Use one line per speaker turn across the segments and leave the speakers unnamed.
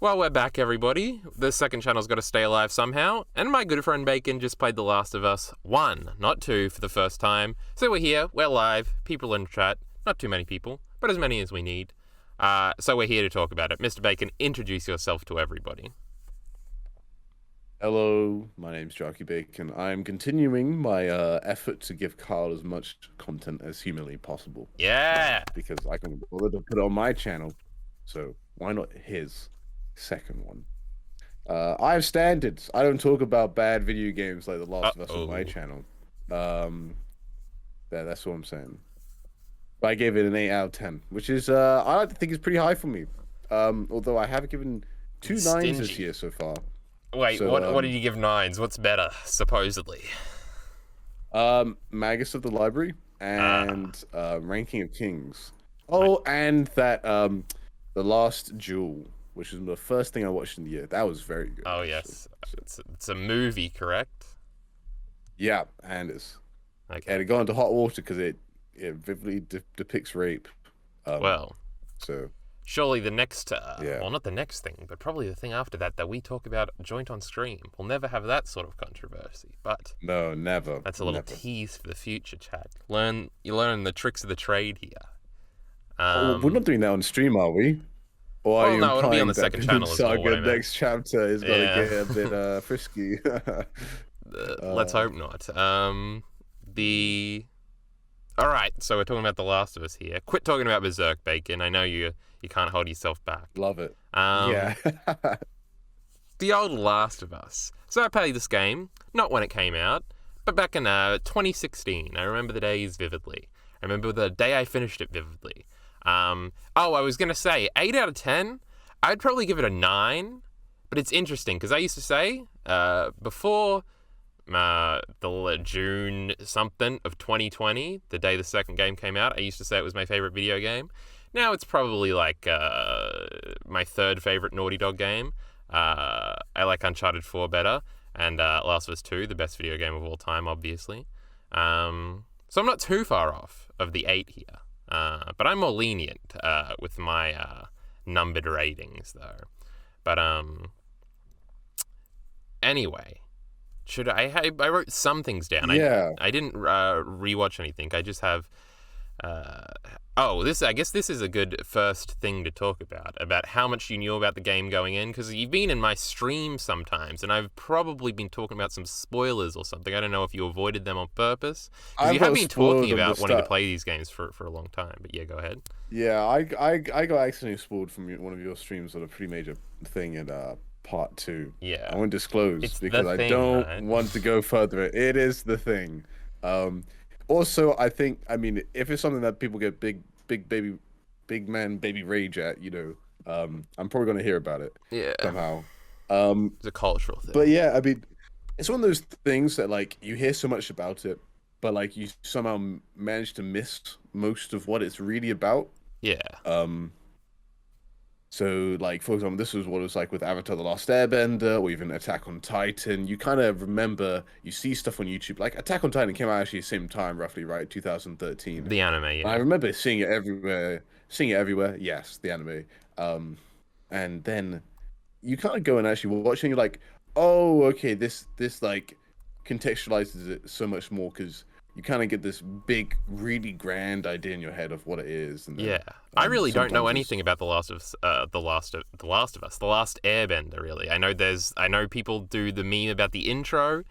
Well, we're back, everybody. The second channel's got to stay alive somehow, and my good friend Bacon just played The Last of Us 1, not 2, for the first time. So we're here, we're live, people in chat, not too many people, but as many as we need. So we're here to talk about it. Mr. Bacon, introduce yourself to everybody.
Hello, my name's Jarkey Bacon. I'm continuing my effort to give Carl as much content as humanly possible.
Yeah!
Because I can bother to put it on my channel, so why not his second one? I have standards. I don't talk about bad video games like The Last of Us on my channel. That's what I'm saying. But I gave it an 8 out of 10, which is I like to think is pretty high for me. Although I have given 2 9s this year so far.
Wait, so, what did you give 9s? What's better, supposedly?
Magus of the Library and Ranking of Kings. Oh, and that The Last Duel, which is the first thing I watched in the year. That was very good.
Oh, yes. It's a movie, correct?
Yeah, and it's...
Okay.
And it got into hot water because it vividly depicts rape. So...
Surely the next, well, not the next thing, but probably the thing after that we talk about joint on stream. We'll never have that sort of controversy, but...
No, never.
That's a little tease for the future, Chad. You learn the tricks of the trade here.
We're not doing that on stream, are we? Or
well, no, it'll be on the second channel as well.
Next chapter is going to get a bit frisky.
Let's hope not. All right, so we're talking about The Last of Us here. Quit talking about Berserk, Bacon. I know you can't hold yourself back.
Love it.
Yeah. The old Last of Us. So I played this game, not when it came out, but back in 2016. I remember the days vividly. I remember the day I finished it vividly. I was going to say, 8 out of 10, I'd probably give it a 9, but it's interesting, because I used to say, before... the June something of 2020, the day the second game came out, I used to say it was my favorite video game. Now it's probably like my third favorite Naughty Dog game. I like Uncharted 4 better, and Last of Us 2, the best video game of all time, obviously. So I'm not too far off of the 8 here, but I'm more lenient with my numbered ratings, though. But anyway. I wrote some things down.
Yeah.
I didn't rewatch anything. I just have. I guess this is a good first thing to talk about how much you knew about the game going in, because you've been in my stream sometimes, and I've probably been talking about some spoilers or something. I don't know if you avoided them on purpose, because you have been talking about wanting to play these games for a long time. But yeah, go ahead.
Yeah, I got accidentally spoiled from one of your streams on a pretty major thing in Part 2.
Yeah.
I won't disclose because I don't want to go further. It is the thing. Also, I mean, if it's something that people get big man baby rage at, I'm probably going to hear about it.
Yeah.
Somehow.
It's a cultural thing.
But yeah, I mean, it's one of those things that, like, you hear so much about it, but, like, you somehow manage to miss most of what it's really about.
Yeah.
So, like, for example, this was what it was like with Avatar: The Last Airbender, or even Attack on Titan. You kind of remember, you see stuff on YouTube. Like, Attack on Titan came out actually the same time, roughly, right? 2013.
The anime, yeah.
I remember seeing it everywhere. Yes, the anime. And then you kind of go and actually watch, and you're like, oh, okay, this like, contextualizes it so much more, because you kind of get this big, really grand idea in your head of what it is. And then,
yeah, I really don't know anything about The Last Airbender. Really, I know people do the meme about the intro.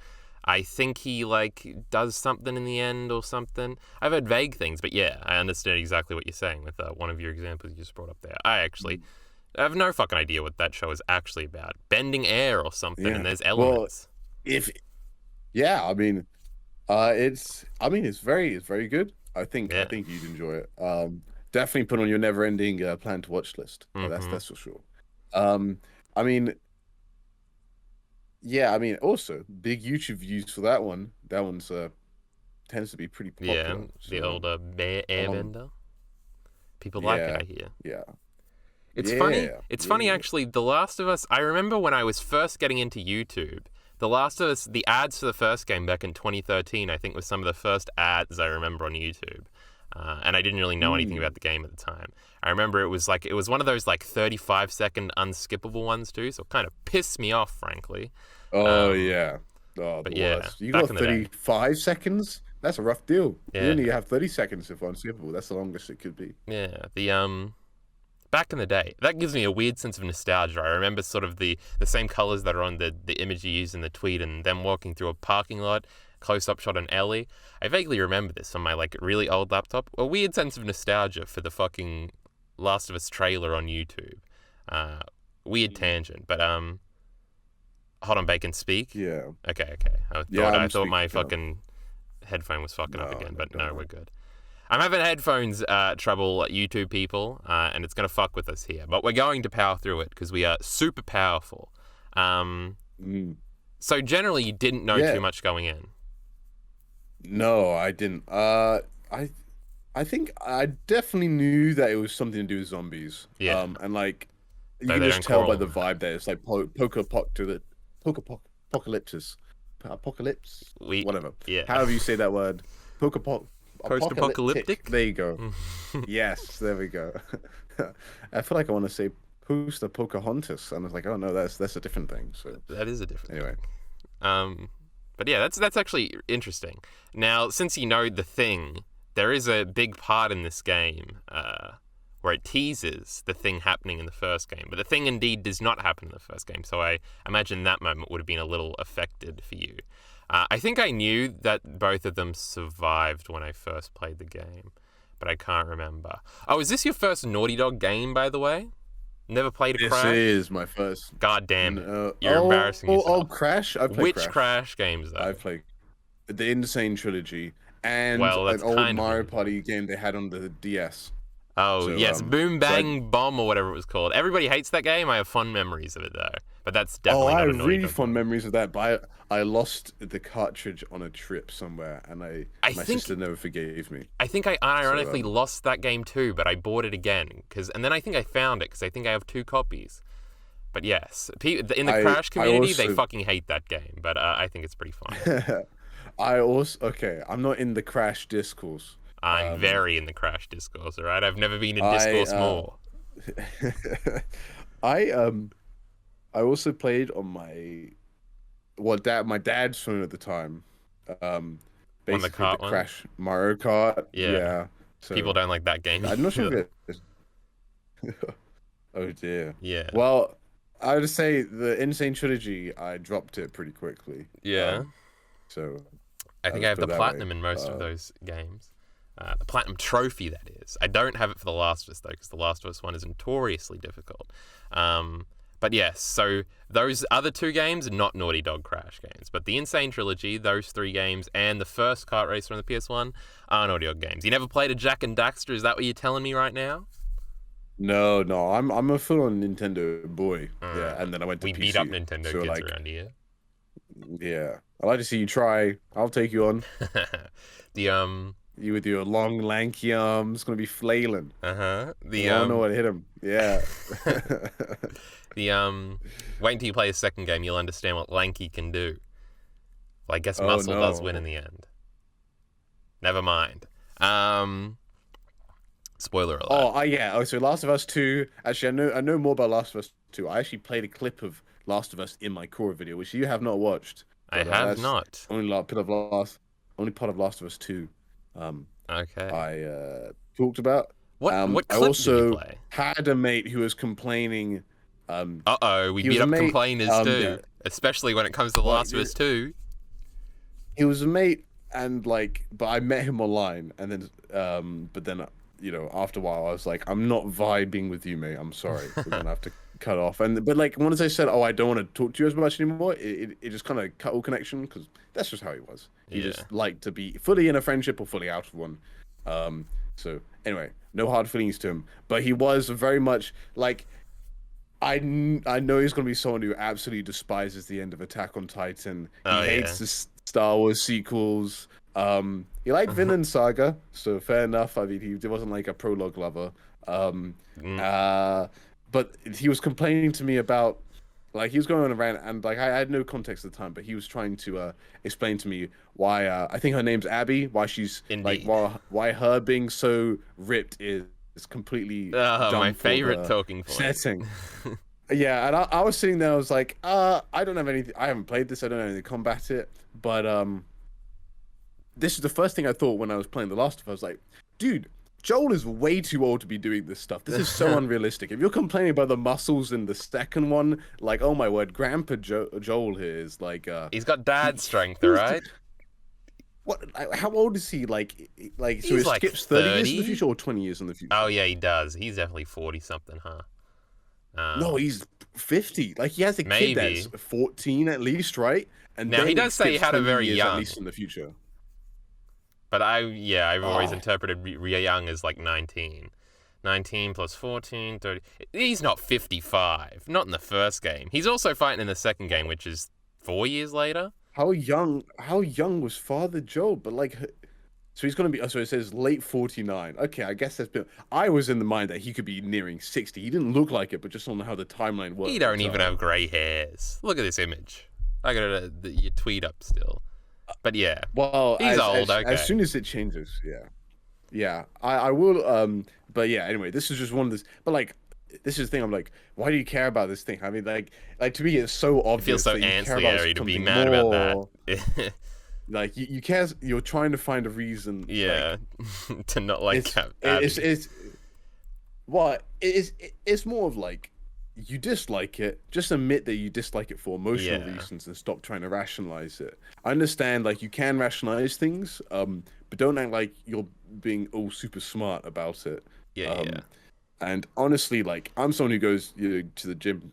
I think he does something in the end or something. I've heard vague things, but yeah, I understand exactly what you're saying with one of your examples you just brought up there. I actually have no fucking idea what that show is actually about. Bending air or something, and there's elements.
Well, it's very good. I think you'd enjoy it. Definitely put on your never-ending plan to watch list. Mm-hmm. That's for sure. Also big YouTube views for that one. That one's tends to be pretty popular.
Yeah, the older Airbender. People like it, I hear.
Yeah.
It's funny. It's funny, actually. The Last of Us, I remember when I was first getting into YouTube, The Last of Us, the ads for the first game back in 2013, I think was some of the first ads I remember on YouTube. and I didn't really know anything about the game at the time. I remember it was one of those like 35-second unskippable ones too, so it kind of pissed me off, frankly.
Oh yeah. Oh,
But
the
yeah,
worst. You
back
got
in the day.
35 seconds? That's a rough deal.
Yeah.
You only have 30 seconds if unskippable. That's the longest it could be.
Yeah, back in the day, that gives me a weird sense of nostalgia. I remember sort of the same colors that are on the image you used in the tweet, and them walking through a parking lot, close-up shot on Ellie. I vaguely remember this on my like really old laptop. A weird sense of nostalgia for the fucking Last of Us trailer on YouTube. Weird tangent, but hold on, Bacon, speak.
Yeah.
Okay.
Yeah,
I
I'm
thought my
speaking,
fucking headphone was fucking up
No,
again,
no,
but
don't
no,
worry.
we're good. I'm having headphones trouble, YouTube people, and it's going to fuck with us here. But we're going to power through it because we are super powerful. So generally, you didn't know too much going in.
No, I didn't. I think I definitely knew that it was something to do with zombies.
Yeah.
And like you
Though
can
they
just
don't
tell by
crawl.
the vibe that it's like apocalypse. Whatever.
Yeah.
However you say that word.
Post-apocalyptic?
There you go. Yes, there we go. I feel like I want to say Pocahontas, and I was like, oh no, that's a different thing. So
That is a different
anyway.
thing. But yeah, that's actually interesting. Now, since you know the thing, there is a big part in this game where it teases the thing happening in the first game, but the thing indeed does not happen in the first game. So I imagine that moment would have been a little affected for you. I think I knew that both of them survived when I first played the game, but I can't remember. Oh, is this your first Naughty Dog game, by the way? Never played a Crash?
This is my first.
God damn it. You're embarrassing yourself.
Oh, Crash? I've played
Which Crash games, though?
I've played the Insane Trilogy and
Well, that's
an old
kind of
Mario
it.
Party game they had on the DS.
Oh,
So,
yes, Boom
so
Bang Bomb or whatever it was called. Everybody hates that game. I have fond memories of it, though. But that's definitely
I
not a
have
Naughty
really
Dog
fond
game.
memories of that, but I lost the cartridge on a trip somewhere, and my
think-
sister never forgave me.
I think I ironically
So,
lost that game too, but I bought it again. And then I think I found it because I think I have 2 copies. But yes, in the Crash community, they
also-
fucking hate that game. But I think it's pretty fun.
I'm not in the Crash discourse.
I'm very in the Crash discourse, all right? I've never been in discourse more.
I also played on my dad's phone at the time. Basically
kart one?
Crash Mario Kart.
Yeah.
So
People don't like that game.
I'm not sure if it. Oh dear.
Yeah.
Well, I would say the Insane Trilogy, I dropped it pretty quickly.
Yeah.
So
I think
I'll
I have
put
the
it that
platinum
way.
in most of those games. The platinum trophy, that is. I don't have it for The Last of Us, though, because The Last of Us 1 is notoriously difficult. But yes, so those other 2 games are not Naughty Dog Crash games. But the Insane Trilogy, those 3 games, and the first kart racer on the PS1 are Naughty Dog games. You never played a Jak and Daxter? Is that what you're telling me right now?
no, I'm a full-on Nintendo boy. Yeah, and then I went to
We
PC.
beat up Nintendo
so,
kids
like,
around here.
Yeah, I'd like to see you try. I'll take you on.
The
You with your long, lanky arms, gonna be flailing.
The
Oh no, it hit him. Yeah.
wait until you play a second game, you'll understand what lanky can do. Well, I guess
Oh,
muscle does
no.
win in the end. Never mind. Spoiler alert.
Oh, yeah. Oh, so Last of Us 2. Actually, I know more about Last of Us 2. I actually played a clip of Last of Us in my core video, which you have not watched.
I
But,
have
that's
not.
Only part of Last of Us 2.
Okay.
I talked about.
What
I
clip did you
also
play?
had a mate who was complaining.
Uh-oh, we
he was
beat
a
up
mate,
complainers too.
yeah.
Especially when it comes to The
Well,
Last of Us 2.
He was a mate, and but I met him online, and then, after a while, I was like, I'm not vibing with you, mate. I'm sorry. We're gonna have to cut off. But once I said, oh, I don't want to talk to you as much anymore, it just kind of cut all connection, because that's just how he was. He just liked to be fully in a friendship or fully out of one. So anyway, no hard feelings to him, but he was very much like. I know he's going to be someone who absolutely despises the end of Attack on Titan. He hates the Star Wars sequels. He liked Vinland Saga, so fair enough. I mean, he wasn't like a prologue lover. But he was complaining to me about Like he was going on a rant, and like I had no context at the time, but he was trying to explain to me why I think her name's Abby, why she's like
Indeed.
why her being so ripped is completely
My
dumb for
favorite
the
talking point.
setting. Yeah, and I was sitting there, I was like, I don't have anything, I haven't played this, I don't know anything to combat it, but this is the first thing I thought when I was playing The Last of Us. I was like, dude, Joel is way too old to be doing this stuff. This is so unrealistic. If you're complaining about the muscles in the second one, like, oh my word, Grandpa Joel here is like,
He's got dad strength,
he was
alright?
what? How old is he? Like, so
He's
it
like
skips 30 years in the
30?
future or 20 years in the future?
Oh yeah, he does. He's definitely 40 something, huh?
No, he's 50. Like, he has a kid
Maybe.
that's 14 at least, right? And
Now,
then
he
it
does say he
skips
had a
20
very
years at
young.
least in the future.
But I've always
Oh,
interpreted young as like 19. 19 plus 14, 30. He's not 55. Not in the first game. He's also fighting in the second game, which is 4 years later.
how young? How young was Father Joel? But like, so he's gonna be. So it says late 49. Okay, I guess that's been. I was in the mind that he could be nearing 60. He didn't look like it, but just on how the timeline
He
worked.
don't even have grey hairs. Look at this image. I got your tweet up still. But yeah,
Well,
he's old,
as
okay.
soon as it changes, yeah, yeah. I will. But yeah. Anyway, this is just one of this. But like, this is the thing. I'm like, why do you care about this thing? I mean, like to me, it's so
It feels
obvious
so
that you care about
ancillary to be
something
mad
more.
about that.
Like you care. You're trying to find a reason.
Yeah,
Like,
to not like
it's
Abby.
it's well, it's more of like you dislike it. Just admit that you dislike it for emotional
Yeah.
reasons and stop trying to rationalize it. I understand like you can rationalize things, but don't act like you're being all super smart about it.
Yeah, yeah.
And honestly, like I'm someone who goes to the gym.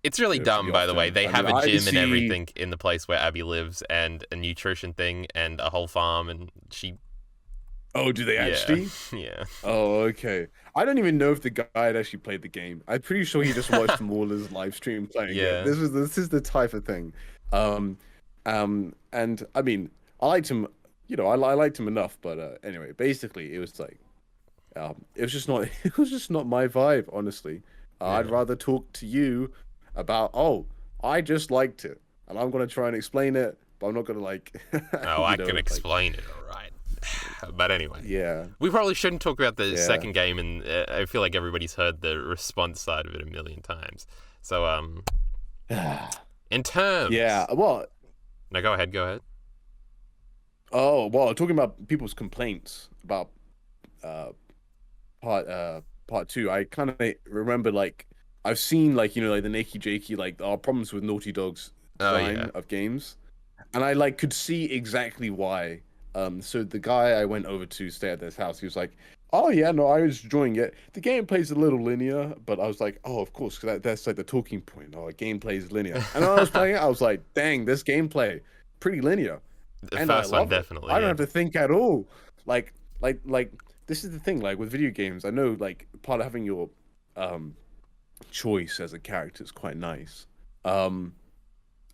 It's really
Pretty
dumb, by the way.
often.
They
I
have
mean,
a
I
gym and
see.
everything in the place where Abby lives, and a nutrition thing, and a whole farm, and she.
Oh, do they
Yeah,
actually?
yeah.
Oh, okay. I don't even know if the guy had actually played the game. I'm pretty sure he just watched Mauler's live stream playing
Yeah.
it. This is the type of thing. And I mean, I liked him. You know, I liked him enough. But anyway, basically, it was like, it was just not. It was just not my vibe, honestly. I'd
Yeah.
rather talk to you about. Oh, I just liked it, and I'm gonna try and explain it, but I'm not gonna like.
Oh, I
you know,
can
like,
explain it, all right. But anyway,
yeah.
we probably shouldn't talk about the
Yeah.
second game, and I feel like everybody's heard the response side of it a million times. So, in terms.
Yeah. Well,
No, go ahead. Go ahead.
oh, well, talking about people's complaints about uh part two, I kind of remember like I've seen like like the Nakey Jakey like our problems with Naughty Dog's
Oh,
design
yeah.
of games, and I like could see exactly why. So the guy I went over to stay at this house, he was like, "Oh yeah, no, I was enjoying it. The gameplay's a little linear," but I was like, "Oh, of course, 'cause that's like the talking point. Oh, gameplay is linear." And when I was playing it, I was like, "Dang, this gameplay pretty linear."
The
And I
first one,
love it.
definitely.
I don't
Yeah.
have to think at all. Like this is the thing. Like with video games, I know like part of having your choice as a character is quite nice. Um,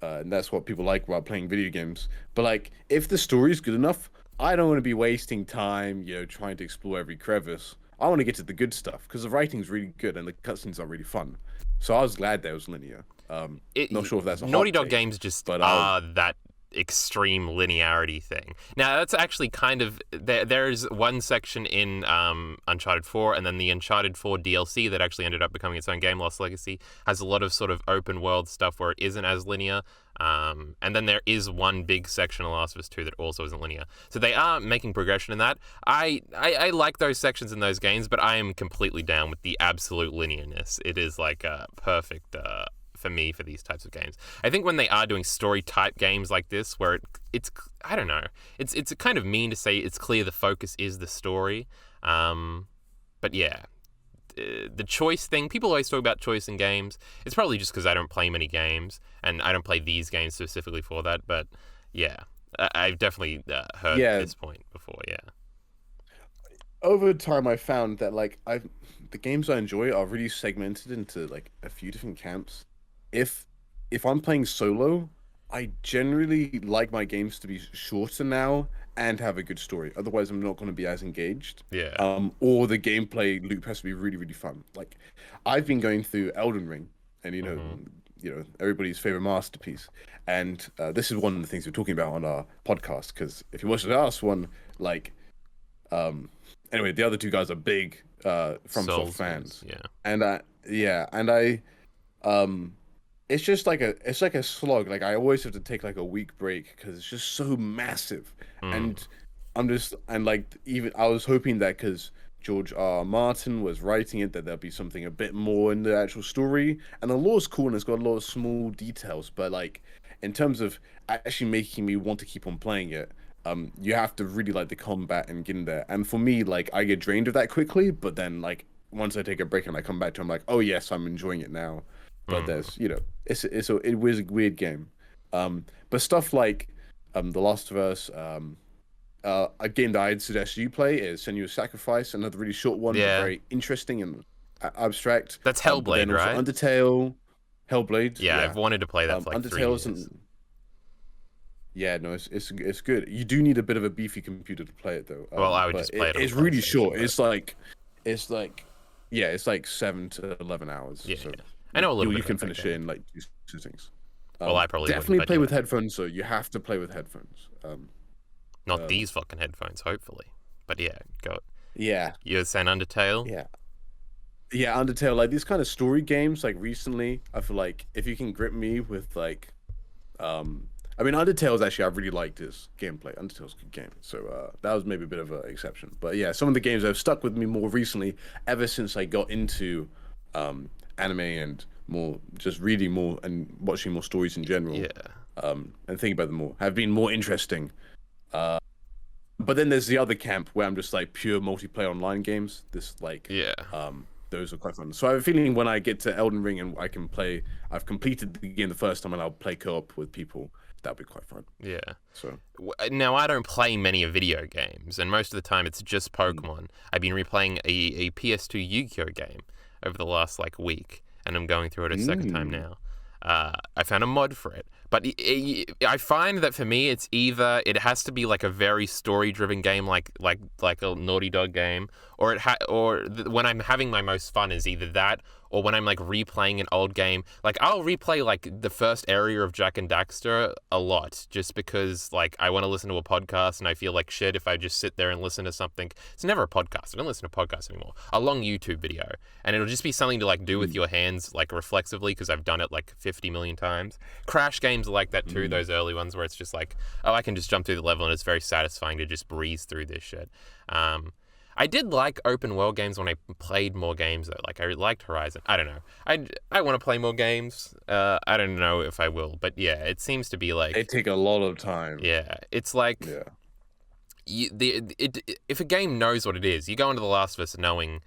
and that's what people like about playing video games. But like, if the story is good enough, I don't want to be wasting time, trying to explore every crevice. I want to get to the good stuff because the writing's really good and the cutscenes are really fun. So I was glad that it was linear. Not sure if that's a
Naughty
hot
Dog
take,
games just
but
are that extreme linearity thing. Now that's actually kind of there's one section in Uncharted 4, and then the Uncharted 4 DLC that actually ended up becoming its own game, Lost Legacy, has a lot of sort of open world stuff where it isn't as linear. And then there is one big section of Last of Us 2 that also isn't linear. So they are making progression in that. I like those sections in those games, but I am completely down with the absolute linearness. It is like perfect for me for these types of games. I think when they are doing story type games like this, where it's I don't know, it's kind of mean to say it's clear the focus is the story. But yeah. The choice thing, people always talk about choice in games. It's probably just because I don't play many games, and I don't play these games specifically for that. But yeah, I've definitely heard this point before. Yeah.
over time I found that like the games I enjoy are really segmented into like a few different camps. If I'm playing solo, I generally like my games to be shorter now and have a good story. Otherwise, I'm not going to be as engaged.
Yeah.
Or the gameplay loop has to be really, really fun. Like, I've been going through Elden Ring, and everybody's favorite masterpiece. And this is one of the things we're talking about on our podcast. Because if you watch the last one, like, anyway, the other two guys are big FromSoft fans.
Yeah.
And it's just like a slog. Like I always have to take like a week break because it's just so massive. And even I was hoping that because George R. R. Martin was writing it, that there'll be something a bit more in the actual story. And the lore's cool and it's got a lot of small details, but like in terms of actually making me want to keep on playing it, you have to really like the combat and get in there. And for me, like I get drained of that quickly, but then like once I take a break and I come back to it, I'm like, oh yes, I'm enjoying it now. But there's it was a weird game. But stuff like The Last of Us, a game that I'd suggest you play is Senua's Sacrifice, another really short one, but very interesting and abstract.
That's Hellblade, right?
Undertale, Hellblade.
Yeah, I've wanted to play that for like 3 years.
Yeah, no, it's good. You do need a bit of a beefy computer to play it though.
Well, I would just play it.
It's really short. But... it's like 7 to 11 hours.
Yeah,
so
I know a little bit.
You can finish it in like two things.
Well, I probably
definitely play with headphones. So you have to play with headphones.
Not these fucking headphones, hopefully. But yeah, go.
Yeah.
You were saying Undertale?
Yeah, Undertale. Like these kind of story games, like recently, I feel like if you can grip me with like, I mean, Undertale's actually, I really liked this gameplay. Undertale's a good game. So that was maybe a bit of an exception. But yeah, some of the games that have stuck with me more recently, ever since I got into anime and more, just reading more and watching more stories in general.
Yeah.
And thinking about them more, have been more interesting. But then there's the other camp where I'm just like pure multiplayer online games. Those are quite fun. So I have a feeling when I get to Elden Ring and I can play, I've completed the game the first time and I'll play co-op with people. That'll be quite fun.
Yeah.
So
now I don't play many video games, and most of the time it's just Pokemon. I've been replaying a PS2 Yu-Gi-Oh game over the last like week, and I'm going through it a second time now. I found a mod for it, but I find that for me, it's either it has to be like a very story-driven game, like a Naughty Dog game, or when I'm having my most fun is either that, or when I'm like replaying an old game. Like I'll replay like the first area of Jak and Daxter a lot, just because like I want to listen to a podcast and I feel like shit if I just sit there and listen to something. It's never a podcast. I don't listen to podcasts anymore. A long YouTube video, and it'll just be something to like do with your hands, like reflexively, because I've done it like 50 million times. Crash games are like that too. Those early ones where it's just like, oh, I can just jump through the level and it's very satisfying to just breeze through this shit. I did like open world games when I played more games though. Like I liked Horizon. I don't know. I want to play more games. I don't know if I will, but yeah, it seems to be like
they take a lot of time.
Yeah, it's like if a game knows what it is, you go into The Last of Us knowing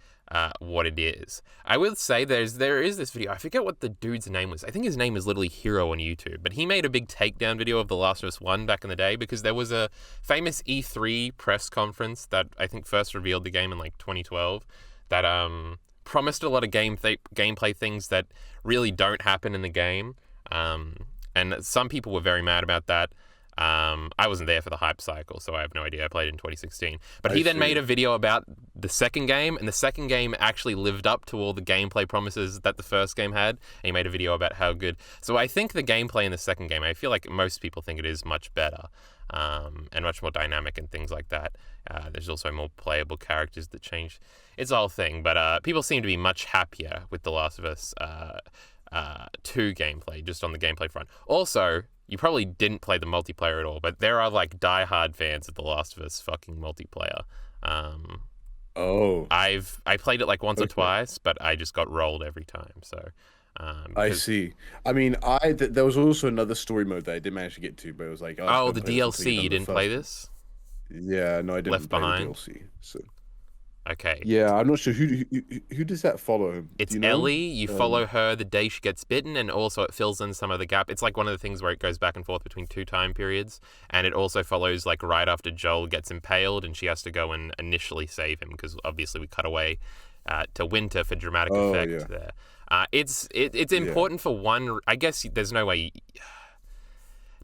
what it is. I will say there is this video. I forget what the dude's name was. I think his name is literally Hero on YouTube, but he made a big takedown video of The Last of Us 1 back in the day because there was a famous E3 press conference that I think first revealed the game in like 2012 that promised a lot of gameplay things that really don't happen in the game. And some people were very mad about that. I wasn't there for the hype cycle, so I have no idea. I played it in 2016. But he then made a video about the second game, and the second game actually lived up to all the gameplay promises that the first game had, and he made a video about how good. So I think the gameplay in the second game, I feel like most people think it is much better, and much more dynamic and things like that. There's also more playable characters that change. It's a whole thing, but people seem to be much happier with The Last of Us 2 gameplay, just on the gameplay front. Also, you probably didn't play the multiplayer at all, but there are like die-hard fans of The Last of Us fucking multiplayer. I played it like once or twice, but I just got rolled every time. So
I see. I mean, there was also another story mode that I didn't manage to get to, but it was like
the DLC. You didn't play this?
Yeah, no, I didn't.
Left Behind.
The DLC. So.
Okay.
Yeah, I'm not sure who does that follow.
It's Ellie. You follow her the day she gets bitten, and also it fills in some of the gap. It's like one of the things where it goes back and forth between 2 time periods, and it also follows like right after Joel gets impaled, and she has to go and initially save him because obviously we cut away to winter for dramatic effect there. It's important for one. I guess there's no way.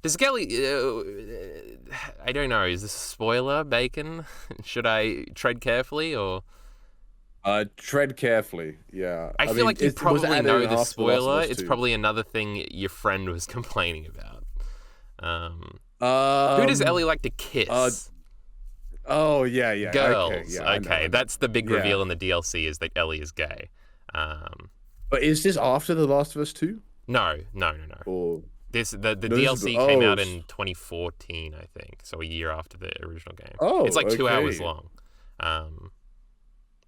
Does Kelly? I don't know. Is this a spoiler, Bacon? Should I tread carefully or?
Tread carefully. Yeah,
I feel like you
it was
probably
added
know
in
the
after The Last of
spoiler.
Us
It's
2.
probably another thing your friend was complaining about. Um, who does
Um.
Ellie like to
Uh.
kiss?
Oh yeah, yeah. Okay,
Girls.
yeah. I know.
Okay,
I know.
that's the big
Yeah.
reveal in the DLC is that Ellie is gay. Um,
But is this after The Last of Us 2?
no, no, no, no.
Or
The
no? This is
DLC came
oh
out in 2014, I think, so a year after the original game. It's
oh
like 2 hours
okay.
long. Um,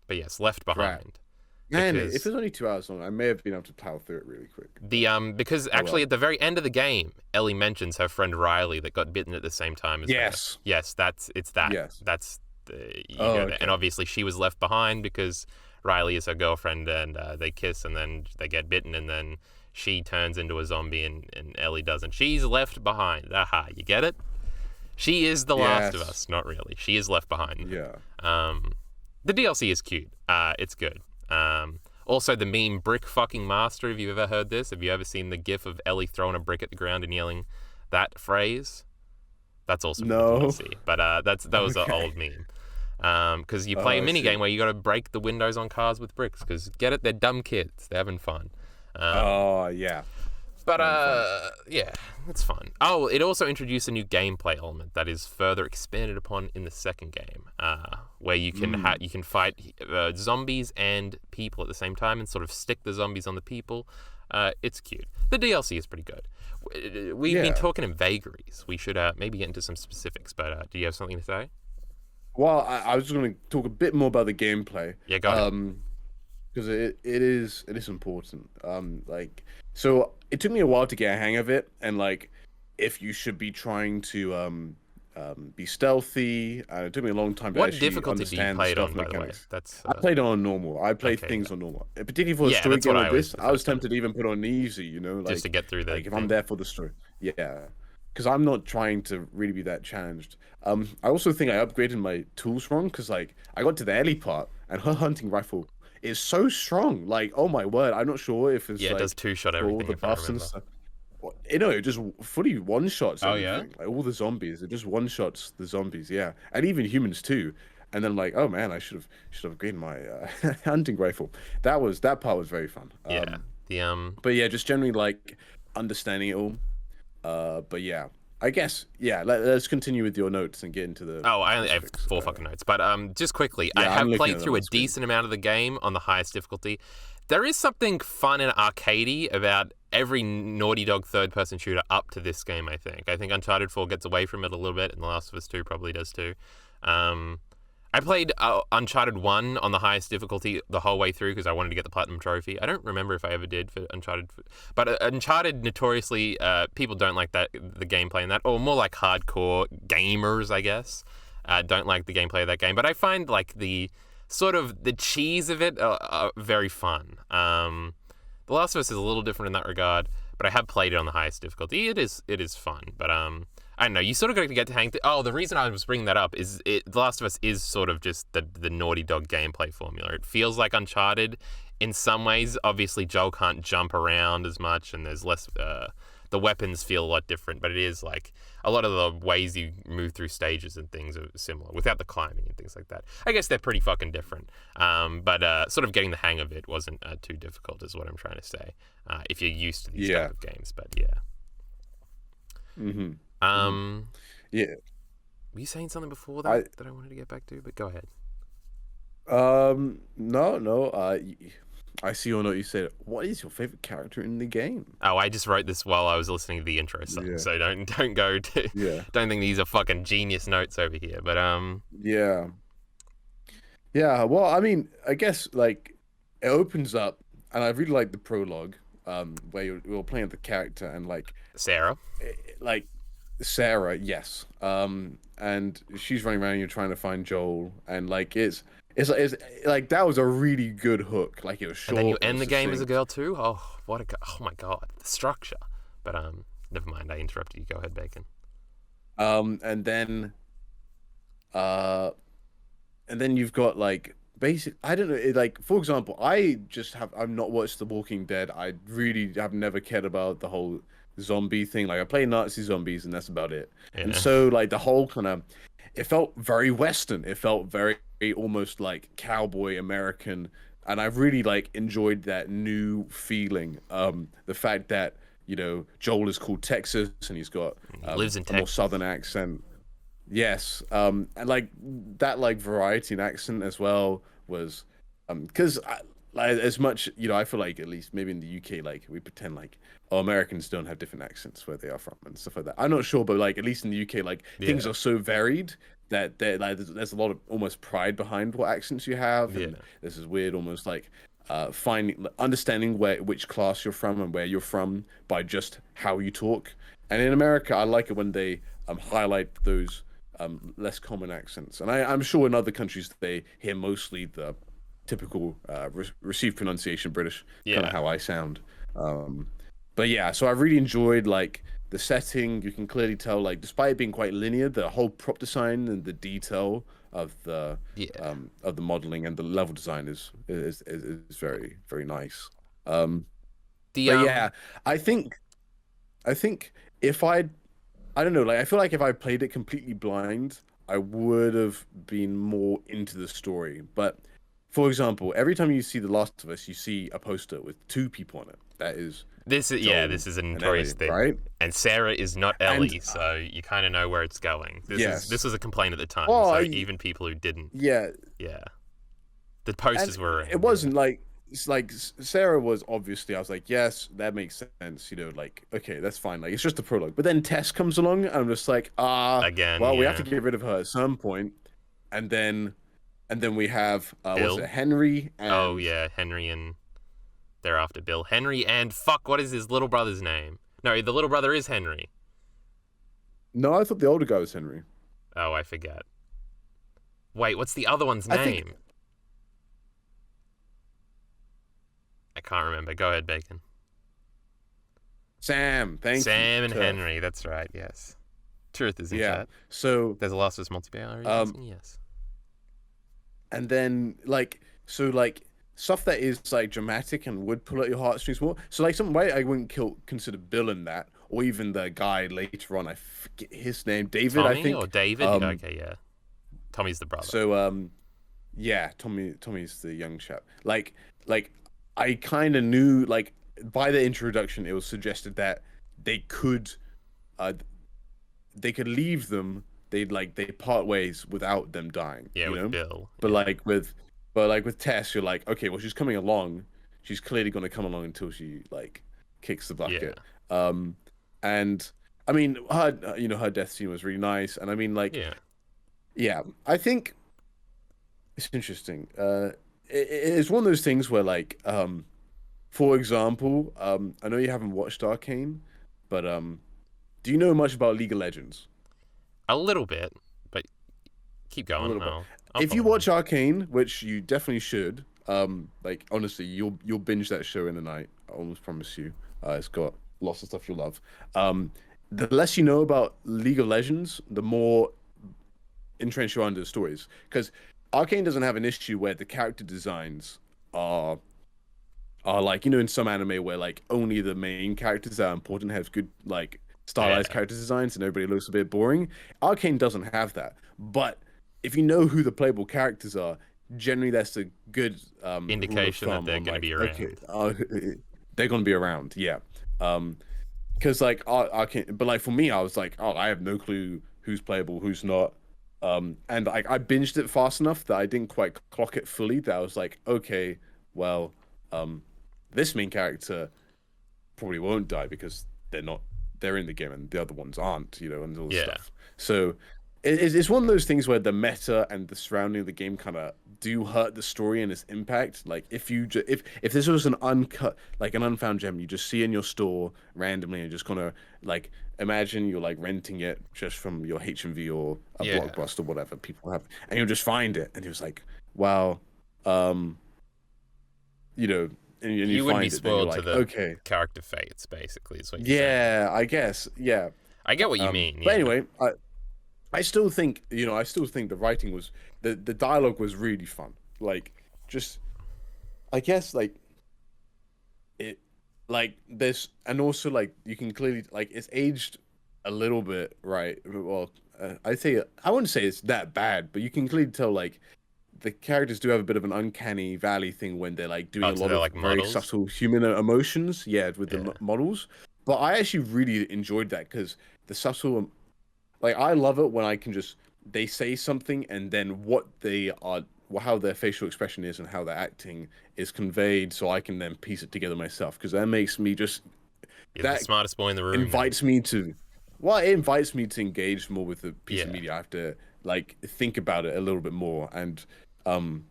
but yes, Left
Crap.
Behind
Man, if
because
it's only 2 hours long, I may have been able to plow through it really quick.
because
Oh
actually
well.
at the very end of the game, Ellie mentions her friend Riley that got bitten at the same time as her.
Yes.
Yes, it's that.
Yes.
That's the you
Oh
go there, and
okay.
obviously she was left behind because Riley is her girlfriend, and they kiss, and then they get bitten, and then she turns into a zombie, and Ellie doesn't. She's left behind. Aha, you get it? She is the Last of
Yes.
Us. Not really. She is left behind.
Yeah.
Um, the DLC is cute. It's good. Also, the meme "brick fucking master." Have you ever heard this? Have you ever seen the GIF of Ellie throwing a brick at the ground and yelling that phrase? That's also from the
No.
DLC. But that was an
Okay.
old meme. Because you play a
I
mini
see.
game where you got to break the windows on cars with bricks. Because get it, they're dumb kids. They're having fun.
Oh yeah.
But
Having fun.
yeah, it's fun. Oh, it also introduced a new gameplay element that is further expanded upon in the second game, where you can you can fight zombies and people at the same time and sort of stick the zombies on the people. It's cute. The DLC is pretty good. We've been
Yeah.
talking in vagaries. We should maybe get into some specifics. But do you have something to say?
Well, I was going to talk a bit more about the gameplay.
Yeah, go ahead.
Because it is important. Like so, it took me a while to get a hang of it, and like, if you should be trying to be stealthy, and it took me a long time to
What
actually
difficulty do you
understand the
play it on,
stealth
by the way?
mechanics.
That's
I played it on normal. I played
okay.
things on normal, particularly for a
Yeah,
story
that's
game
what I
like
always
this.
do the
I was
first time,
tempted to even put on easy.
just to get through the
Like if I'm
thing.
there for the story, yeah. Because I'm not trying to really be that challenged. I also think I upgraded my tools wrong because like I got to the Ellie part and her hunting rifle is so strong. Like, oh my word, I'm not sure if it's
Yeah, it does
like
two-shot
for all
everything
the
if I
buffs and
remember.
stuff. You know, it just fully one shots
Oh yeah.
everything. Like all the zombies, it just one shots the zombies. Yeah, and even humans too. And then like, oh man, I should have upgraded my hunting rifle. That part was very fun.
Yeah. The
But yeah, just generally like understanding it all. But yeah, I guess yeah. Let's continue with your notes and get into the
Oh, I only have
specifics.
four fucking notes. But just quickly, I
Yeah,
have
I'm looking
played
at them
through
on
a
the screen.
decent amount of the game on the highest difficulty. There is something fun and arcadey about every Naughty Dog third-person shooter up to this game, I think. I think Uncharted 4 gets away from it a little bit, and The Last of Us 2 probably does too. I played Uncharted 1 on the highest difficulty the whole way through because I wanted to get the Platinum Trophy. I don't remember if I ever did for Uncharted. But Uncharted, notoriously, people don't like the gameplay in that, or more like hardcore gamers, I guess, don't like the gameplay of that game. But I find like the sort of the cheese of it very fun. The Last of Us is a little different in that regard, but I have played it on the highest difficulty. It is fun, but I don't know. You sort of got to get to hang. The reason I was bringing that up is The Last of Us is sort of just the Naughty Dog gameplay formula. It feels like Uncharted in some ways. Obviously, Joel can't jump around as much, and there's less. The weapons feel a lot different, but it is like a lot of the ways you move through stages and things are similar without the climbing and things like that. I guess they're pretty fucking different. But sort of getting the hang of it wasn't too difficult, is what I'm trying to say. If you're used to these type of games, but yeah.
Mm-hmm. Yeah.
Were you saying something before that I wanted to get back to? But go ahead.
No. I see your note. You said, "What is your favorite character in the game?"
Oh, I just wrote this while I was listening to the intro song,
Yeah.
so don't go to.
Yeah.
Don't think these are fucking genius notes over here. But
Yeah. Yeah. Well, I mean, I guess like it opens up, and I really like the prologue, where you're playing the character and
Sarah.
like Sarah, yes. And she's running around. And you're trying to find Joel, and like it's like that was a really good hook. Like it was short.
And then you
it
end
was
the game as a
succinct.
girl too. Oh, oh my god, the structure. But never mind. I interrupted you. Go ahead, Bacon.
And then you've got like basic. I don't know. Like for example, I've not watched The Walking Dead. I really have never cared about the whole zombie thing. Like I play Nazi zombies, and that's about it. And
Yeah.
so like the whole kind of it felt very Western. It felt very almost like cowboy American, and I really like enjoyed that new feeling. The fact that Joel is called Texas and he's got
He lives in
a more
Texas.
southern accent. Yes, and like that like variety in accent as well was because like as much I feel like at least maybe in the UK like we pretend like Americans don't have different accents where they are from and stuff like that. I'm not sure, but like at least in the UK like things
Yeah.
are so varied that like there's a lot of almost pride behind what accents you have, and
Yeah.
this is weird almost like finding understanding which class you're from and where you're from by just how you talk. And in America, I like it when they highlight those less common accents. And I'm sure in other countries they hear mostly the typical received pronunciation British, kind of
Yeah.
how I sound. Um, but yeah, so I really enjoyed like the setting. You can clearly tell, like, despite it being quite linear, the whole prop design and the detail
Yeah.
of the modeling and the level design is very very nice.
The
But yeah, I think I think if I don't know, like I feel like if I played it completely blind, I would have been more into the story. But for example, every time you see The Last of Us, you see a poster with two people on it. That is Joel
this is a
and
notorious
Ellie,
thing.
right?
And Sarah is not
And
Ellie, so you kind of know where it's going. This
yes.
was a complaint at the time,
Oh,
so even people who didn't,
yeah,
yeah, the
and
posters were
it
around. Yeah.
wasn't like it's like Sarah was obviously. I was like, yes, that makes sense. Like okay, that's fine. Like it's just a prologue. But then Tess comes along, and I'm just like,
Again,
well, we have to
yeah.
get rid of her at some point. And then we have what's it,
Bill.
Henry
Oh
and
yeah, Henry and thereafter Bill. Henry and fuck, what is his little brother's name? No, the little brother is Henry.
no, I thought the older guy was Henry.
Oh, I forget. Wait, what's the other one's
I think
name? I can't remember. Go ahead, Bacon.
Sam. Thank you,
Sam and
Turf.
Henry. That's right. Yes. Truth is in
Yeah.
chat.
So
There's a Last of Us multiplayer. Are you
um,
asking? Yes.
and then like stuff that is like dramatic and would pull at your heartstrings more. So like some way I wouldn't consider Bill in that, or even the guy later on. I forget his name, David, I
Tommy or
think.
David? Yeah,
Um,
okay, yeah. Tommy's the brother.
so yeah, Tommy's the young chap. Like I kind of knew like by the introduction it was suggested that they could uh they could leave them. They part ways without them dying,
Yeah, with Bill.
But
Yeah.
like with Tess, you're like, okay, well she's coming along. She's clearly gonna come along until she like kicks the
Yeah.
bucket. And I mean her death scene was really nice. And I mean like
Yeah.
yeah, I think it's interesting. It's one of those things where like for example, I know you haven't watched Arcane, but do you know much about League of Legends?
A little bit, but keep
A
going.
little bit.
I'll
If you
follow you.
watch Arcane, which you definitely should, like honestly, you'll binge that show in a night. I almost promise you. It's got lots of stuff you'll love. The less you know about League of Legends, the more entrenched you are into the stories. Because Arcane doesn't have an issue where the character designs are like in some anime where like only the main characters that are important have good like stylized
Yeah.
character designs and everybody looks a bit boring. Arcane doesn't have that, but if you know who the playable characters are, generally that's a good rule of
Indication that
thumb
they're
on
going to
like
be
okay,
around.
they're gonna be around, yeah. Because like Arcane, but like for me, I was like, oh, I have no clue who's playable, who's not. And I binged it fast enough that I didn't quite clock it fully. That I was like, okay, well, um, this main character probably won't die because they're in the game and the other ones aren't, and all this
Yeah.
stuff. So it's one of those things where the meta and the surrounding of the game kind of do hurt the story and its impact. Like if this was an uncut, like an unfound gem you just see in your store randomly and just gonna like imagine you're like renting it just from your HMV or a
Yeah.
Blockbuster, whatever people have, and you'll just find it and you're just like, wow, um, you know, and you
You wouldn't be
find it, then you're
spoiled to
like,
the
okay,
character fates, basically, is what you're saying.
yeah, I guess, yeah.
I get what you mean,
But
yeah.
anyway, I still think the writing was the dialogue was really fun. Like just I guess like it like this and also like you can clearly like it's aged a little bit, right? Well, I'd say I wouldn't say it's that bad, but you can clearly tell like the characters do have a bit of an uncanny valley thing when they're like doing
Oh,
a
so
lot
they're
of
like
very
models.
subtle human emotions, yeah, with the
Yeah.
models. But I actually really enjoyed that because the subtle, like I love it when I can just they say something and then what they are, how their facial expression is and how they're acting is conveyed, so I can then piece it together myself because that makes me just
You're the
that
smartest boy in the room then.
invites me to well, it invites me to engage more with the piece of
Yeah.
media. I have to like think about it a little bit more and um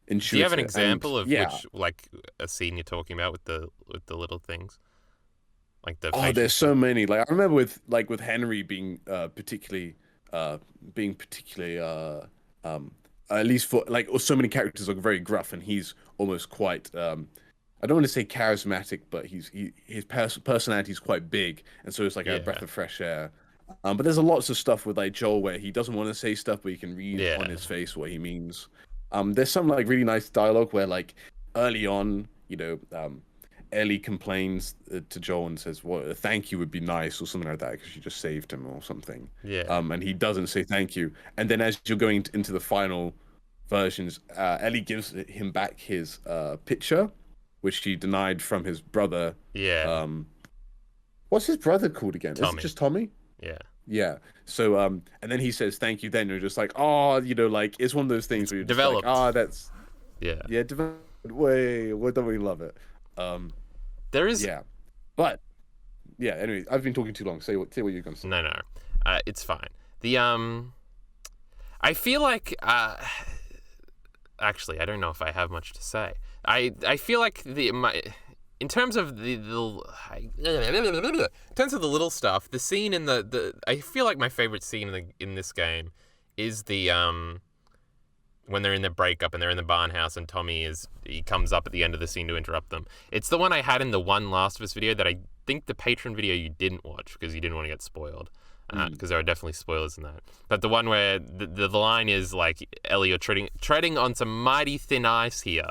Do you have
intuit
an
it. And
example of
yeah,
which, like, a scene you're talking about with the little things, like the
oh,
facial
there's
stuff?
so many. Like I remember with Henry being uh particularly um at least for like so many characters are very gruff and he's almost quite I don't want to say charismatic, but his personality is quite big, and so it's like a breath
Yeah.
of fresh air. But there's a lots of stuff with like Joel where he doesn't want to say stuff, but you can read on
Yeah.
his face what he means. There's some like really nice dialogue where like early on, Ellie complains to Joel and says, "Well, a thank you would be nice" or something like that because she just saved him or something.
Yeah.
And he doesn't say thank you. And then as you're going into the final versions, Ellie gives him back his picture, which he denied from his brother.
Yeah.
What's his brother called again? Is it
Tommy.
just Tommy?
Yeah.
Yeah. So and then he says thank you. Then you're just like, oh, like it's one of those things
It's
where you're just like,
developed.
that's
Yeah.
yeah, way, what don't we love it? Um,
There is
yeah, but yeah. Anyway, I've been talking too long. Say what you're gonna say.
no, no. It's fine. The I feel like actually, I don't know if I have much to say. I feel like in terms of in terms of the little stuff, the scene in the I feel like my favorite scene in this game is the when they're in their breakup and they're in the barn house and he comes up at the end of the scene to interrupt them. It's the one I had in the one Last of Us video that I think the Patreon video you didn't watch because you didn't want to get spoiled. Because there are definitely spoilers in that. But the one where the line is like, Ellie, you're treading on some mighty thin ice here.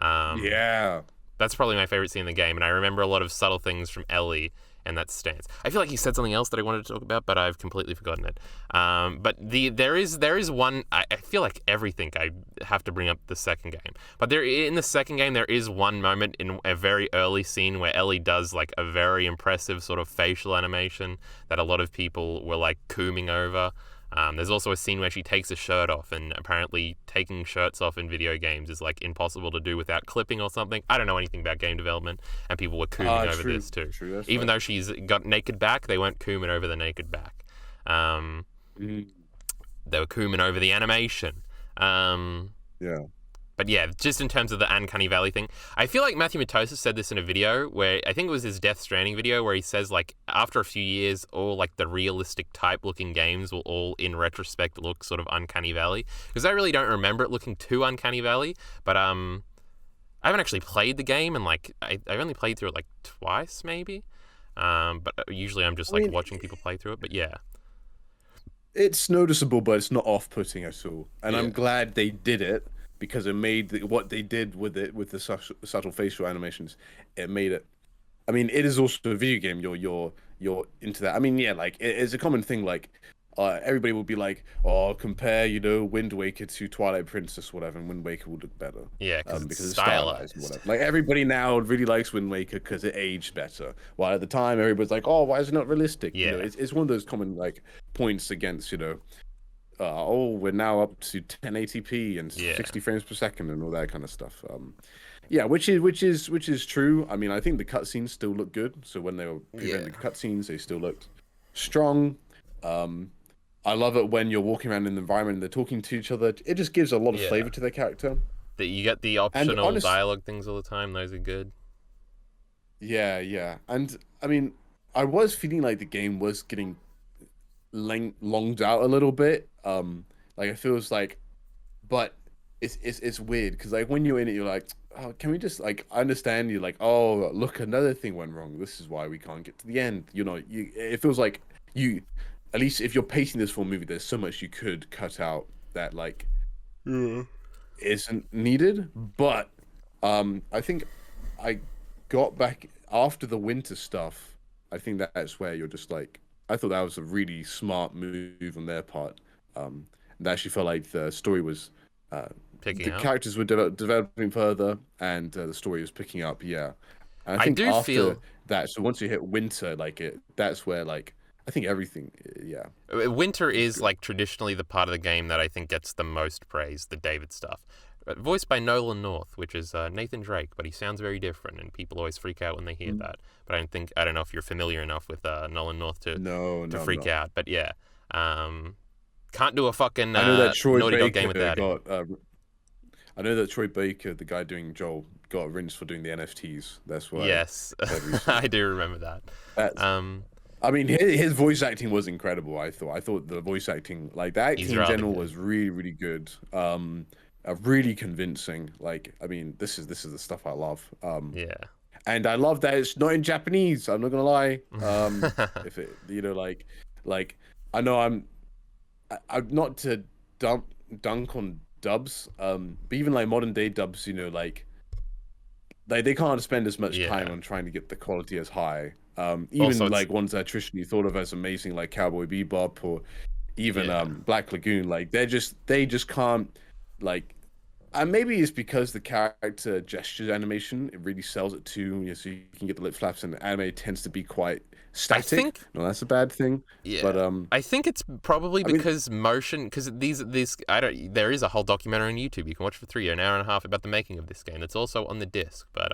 Yeah.
That's probably my favorite scene in the game, and I remember a lot of subtle things from Ellie and that stance. I feel like he said something else that I wanted to talk about, but I've completely forgotten it. But there is one. I feel like everything I have to bring up the second game. But in the second game there is one moment in a very early scene where Ellie does like a very impressive sort of facial animation that a lot of people were like cooming over. There's also a scene where she takes a shirt off, and apparently taking shirts off in video games is like impossible to do without clipping or something. I don't know anything about game development, and people were cooming over
True,
this too.
true. That's
Even
right.
though she's got naked back, they weren't cooming over the naked back.
Mhm.
They were cooming over the animation.
Yeah.
But yeah, just in terms of the Uncanny Valley thing, I feel like Matthew Matosis said this in a video where I think it was his Death Stranding video where he says like after a few years, all like the realistic type looking games will all in retrospect look sort of Uncanny Valley. Because I really don't remember it looking too Uncanny Valley, but I haven't actually played the game and like I've only played through it like twice maybe. But usually I'm just
I
like
mean,
watching people play through it. But yeah,
it's noticeable, but it's not off-putting at all. And
yeah,
I'm glad they did it because it made what they did with it with the subtle facial animations. It made it. I mean, it is also a video game. You're into that. I mean, yeah, like it's a common thing. Like, everybody will be like, "Oh, compare, Wind Waker to Twilight Princess, whatever." And Wind Waker will look better,
yeah, because it's
because it's stylized and
stylized.
whatever. Like everybody now really likes Wind Waker because it aged better. While at the time, everybody's like, "Oh, why is it not realistic?"
Yeah,
It's one of those common like points against oh, we're now up to 1080p and
yeah,
60 frames per second and all that kind of stuff. Yeah, which is true. I mean, I think the cutscenes still look good. So when they were
yeah,
presenting the cutscenes, they still looked strong. Um, I love it when you're walking around in the environment and they're talking to each other. It just gives a lot of
yeah.
flavor to their character.
That you get the
And
optional
honest,
dialogue things all the time. Those are good.
yeah, yeah. And I mean, I was feeling like the game was getting longed out a little bit. Like it feels like, but it's weird because like when you're in it, you're like, oh, can we just like I understand you like, oh look, another thing went wrong. This is why we can't get to the end. It feels like you, at least if you're pacing this for a movie, there's so much you could cut out that like
Yeah.
isn't needed. But I think I got back after the winter stuff. I think that's where you're just like, I thought that was a really smart move on their part. And I actually felt like the story was
Picking
the
up.
characters were developing further, and the story was picking up. Yeah, and I
I
think
do
after
feel
that, so once you hit winter, that's where I think everything, yeah,
Winter
was
is
good.
like traditionally the part of the game that I think gets the most praise, the David stuff. Voiced by Nolan North, which is Nathan Drake, but he sounds very different, and people always freak out when they hear
Mm.
that. But I don't know if you're familiar enough with Nolan North
No,
to
no, I'm
freak
not.
out. But yeah, um, can't do a fucking
I know that Troy
Naughty Dog game
Baker
without him.
got. I know that Troy Baker, the guy doing Joel, got rinsed for doing the NFTs. That's why I
Yes,
heard
I
recently.
do remember that.
That's.
Um,
I mean, his voice acting was incredible. I thought the voice acting, like the
he's
acting in
rather
general,
good.
was really, really good. Really convincing. Like, I mean, this is the stuff I love.
Yeah.
And I love that it's not in Japanese. I'm not gonna lie. If it, like I know I'm not to dunk on dubs. But even like modern day dubs, they can't spend as much time
Yeah.
on trying to get the quality as high.
Also,
Even
it's
like ones that traditionally thought of as amazing, like Cowboy Bebop or even
yeah.
Black Lagoon, like they just can't like. And maybe it's because the character gestures animation, it really sells it too. So you can get the lip flaps, and the anime tends to be quite
I
static.
think
No, that's a bad thing. But
Yeah, I think it's probably
I mean,
because motion. Because these I don't. There is a whole documentary on YouTube you can watch for 3 an hour and a half about the making of this game. It's also on the disc, but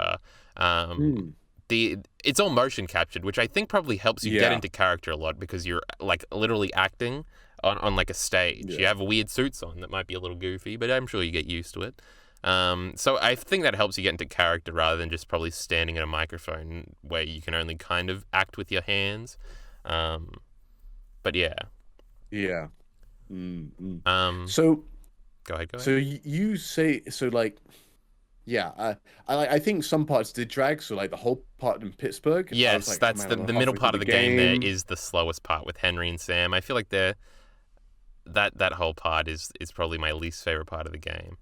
hmm,
it's all motion captured, which I think probably helps you get
yeah,
into character a lot because you're like literally acting on like a stage.
yeah,
You have weird suits on that might be a little goofy, but I'm sure you get used to it. So I think that helps you get into character rather than just probably standing at a microphone where you can only kind of act with your hands. Um, but yeah.
yeah. Mm, mm.
Um,
So,
go ahead, go
so
ahead.
you say so like yeah. I think some parts did drag. So like the whole part in Pittsburgh, I was
Yes,
like,
that's
man, I'm
the middle
halfway through
part of
the
the game. There
game.
is the slowest part with Henry and Sam. I feel like that whole part is probably my least favorite part of the game.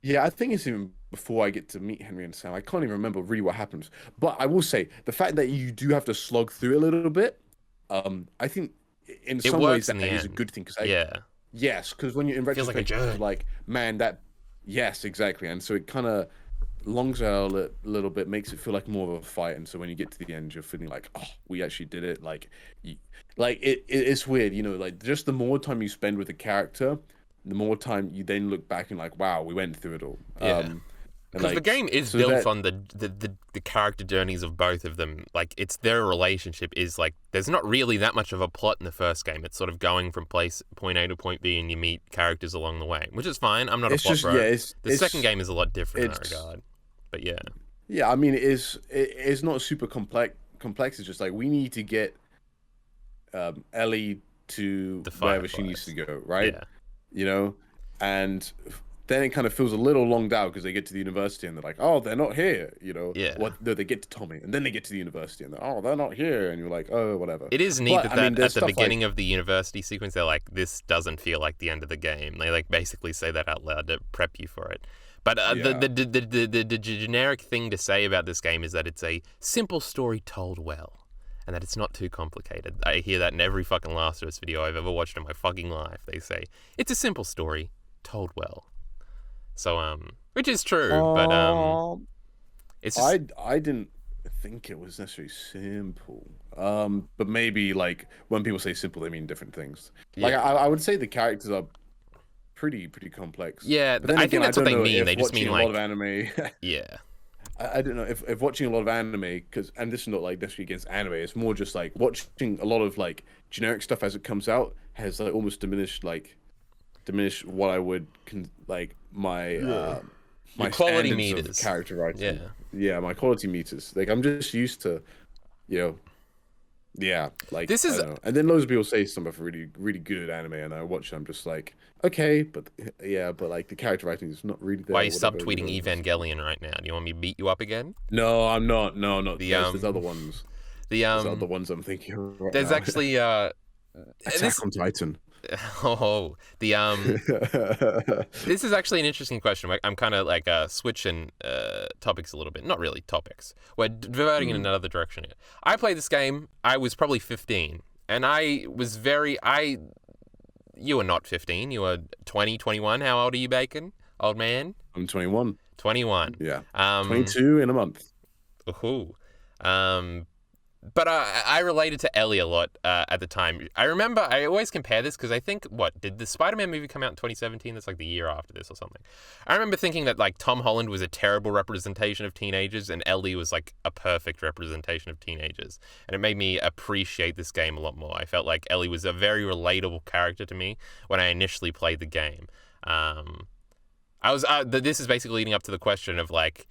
Yeah, I think it's even before I get to meet Henry and Sam. I can't even remember really what happens. But I will say the fact that you do have to slog through a little bit, I think in
It
some ways
works in
that
the
is a
end.
good thing because
Yeah,
yes, because when you're in
feels like a
retrospect, you're
journey.
like, man, that yes, exactly, and so it kind of longs out a little bit, makes it feel like more of a fight, and so when you get to the end, you're feeling like, oh, we actually did it. Like, you, it's weird, like just the more time you spend with a character, the more time you then look back and like, wow, we went through it all.
Yeah.
And
Because the
like
game is
so
built
that
on the character journeys of both of them. Like, it's their relationship is like, there's not really that much of a plot in the first game. It's sort of going from point A to point B and you meet characters along the way, which is fine. I'm not a
it's
plot
just yeah,
bro. The second game is a lot different in that
it's
regard. But yeah,
yeah. I mean, it's not super complex. It's just like we need to get Ellie to
the
wherever she needs to
Fireflies.
go, right?
Yeah.
You know, and then it kind of feels a little longed out because they get to the university and they're like, oh, they're not here.
Yeah.
What? No, they get to Tommy and then they get to the university and oh, they're not here, and you're like, oh, whatever.
It is neat
But
that,
I mean,
that
there's
at the
stuff like
beginning of the university sequence, they're like, this doesn't feel like the end of the game. They like basically say that out loud to prep you for it. But
yeah,
the generic thing to say about this game is that it's a simple story told well, and that it's not too complicated. I hear that in every fucking Last of Us video I've ever watched in my fucking life. They say it's a simple story told well. So which is true, but
um,
it's just
I didn't think it was necessarily simple. But maybe like when people say simple, they mean different things. Like
yeah,
I would say the characters are pretty complex.
yeah.
But then
I think
again, I
that's what
don't
they
know
mean.
if
They just
watching
mean
a lot of
like
anime,
yeah,
I don't know if watching a lot of anime, because and this is not like necessarily against anime. It's more just like watching a lot of like generic stuff as it comes out has like almost diminished what I would like
your
my
quality
standards of
meters.
character writing.
Yeah.
Yeah, my quality meters. Like I'm just used to, you know, yeah, like
This
I
is
don't know. And then loads of people say some of really, really good anime, and I watch it. I'm just like, okay, but yeah, but like the character writing is not really there.
why
Or
you
whatever,
subtweeting
It's-
Evangelion right now. Do you want me to beat you up again?
No, I'm not. No, not.
The
There's other ones.
the
There's other ones I'm thinking of right
there's
now.
actually this
Attack on Titan.
Oh, the this is actually an interesting question. I'm kind of like switching topics a little bit. Not really topics. We're diverting in
Mm,
another direction here. I played this game. I was probably 15, and I was very. I You were not 15. You were 20, 21. How old are you, Bacon? Old man?
I'm 21.
21.
Yeah,
Um,
22 in a month.
ooh. Um, but I related to Ellie a lot at the time. I remember, I always compare this because I think, did the Spider-Man movie come out in 2017? That's like the year after this or something. I remember thinking that like Tom Holland was a terrible representation of teenagers and Ellie was like a perfect representation of teenagers. And it made me appreciate this game a lot more. I felt like Ellie was a very relatable character to me when I initially played the game. This is basically leading up to the question of like,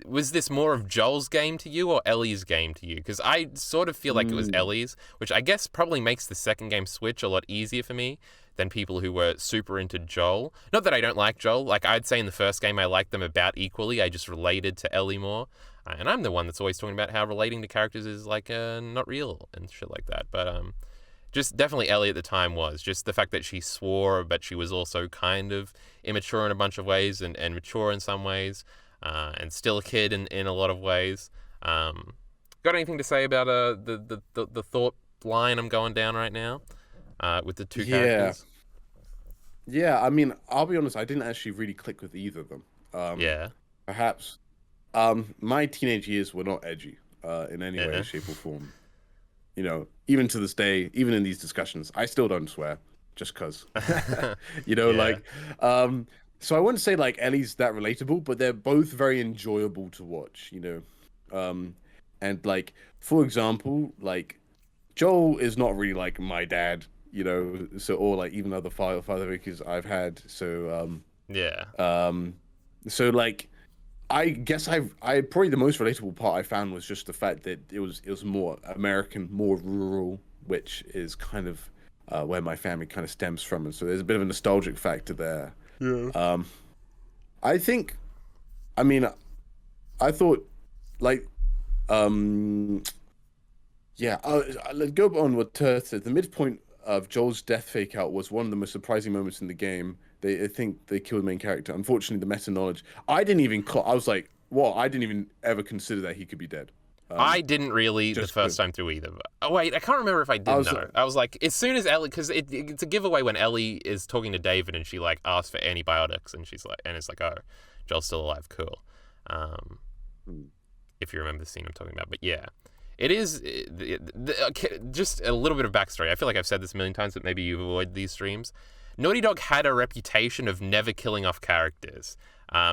was this more of Joel's game to you or Ellie's game to you? Because I sort of feel like it was Ellie's, which I guess probably makes the second game switch a lot easier for me than people who were super into Joel. Not that I don't like Joel. Like, I'd say in the first game I liked them about equally. I just related to Ellie more. And I'm the one that's always talking about how relating to characters is like not real and shit like that. But just definitely Ellie at the time was just the fact that she swore, but she was also kind of immature in a bunch of ways and mature in some ways. And still a kid in a lot of ways. Got anything to say about the thought line I'm going down right now with the two characters?
Yeah. I mean, I'll be honest. I didn't actually really click with either of them.
Yeah.
Perhaps. My teenage years were not edgy in any way, shape, or form. You know, even to this day, even in these discussions, I still don't swear just cause. You know, like, so I wouldn't say like Ellie's that relatable, but they're both very enjoyable to watch, you know. And like, for example, like Joel is not really like my dad, you know, so or like even other father figures I've had. So
Yeah.
so like I guess I probably the most relatable part I found was just the fact that it was more American, more rural, which is kind of where my family kind of stems from, and so there's a bit of a nostalgic factor there.
Yeah.
I think, I mean, I thought like yeah, let's go on what Tur said. The midpoint of Joel's death fake out was one of the most surprising moments in the game. I think they killed the main character. Unfortunately, the meta knowledge. I didn't even. I was like, "What?" I didn't even ever consider that he could be dead.
I didn't really the first time through either. Oh wait, I can't remember if I did know. I was like, as soon as Ellie, because it's a giveaway when Ellie is talking to David and she like asks for antibiotics and she's like, and it's like, oh, Joel's still alive, cool. If you remember the scene I'm talking about, but yeah, it is just a little bit of backstory. I feel like I've said this a million times, but maybe you avoid these streams. Naughty Dog had a reputation of never killing off characters.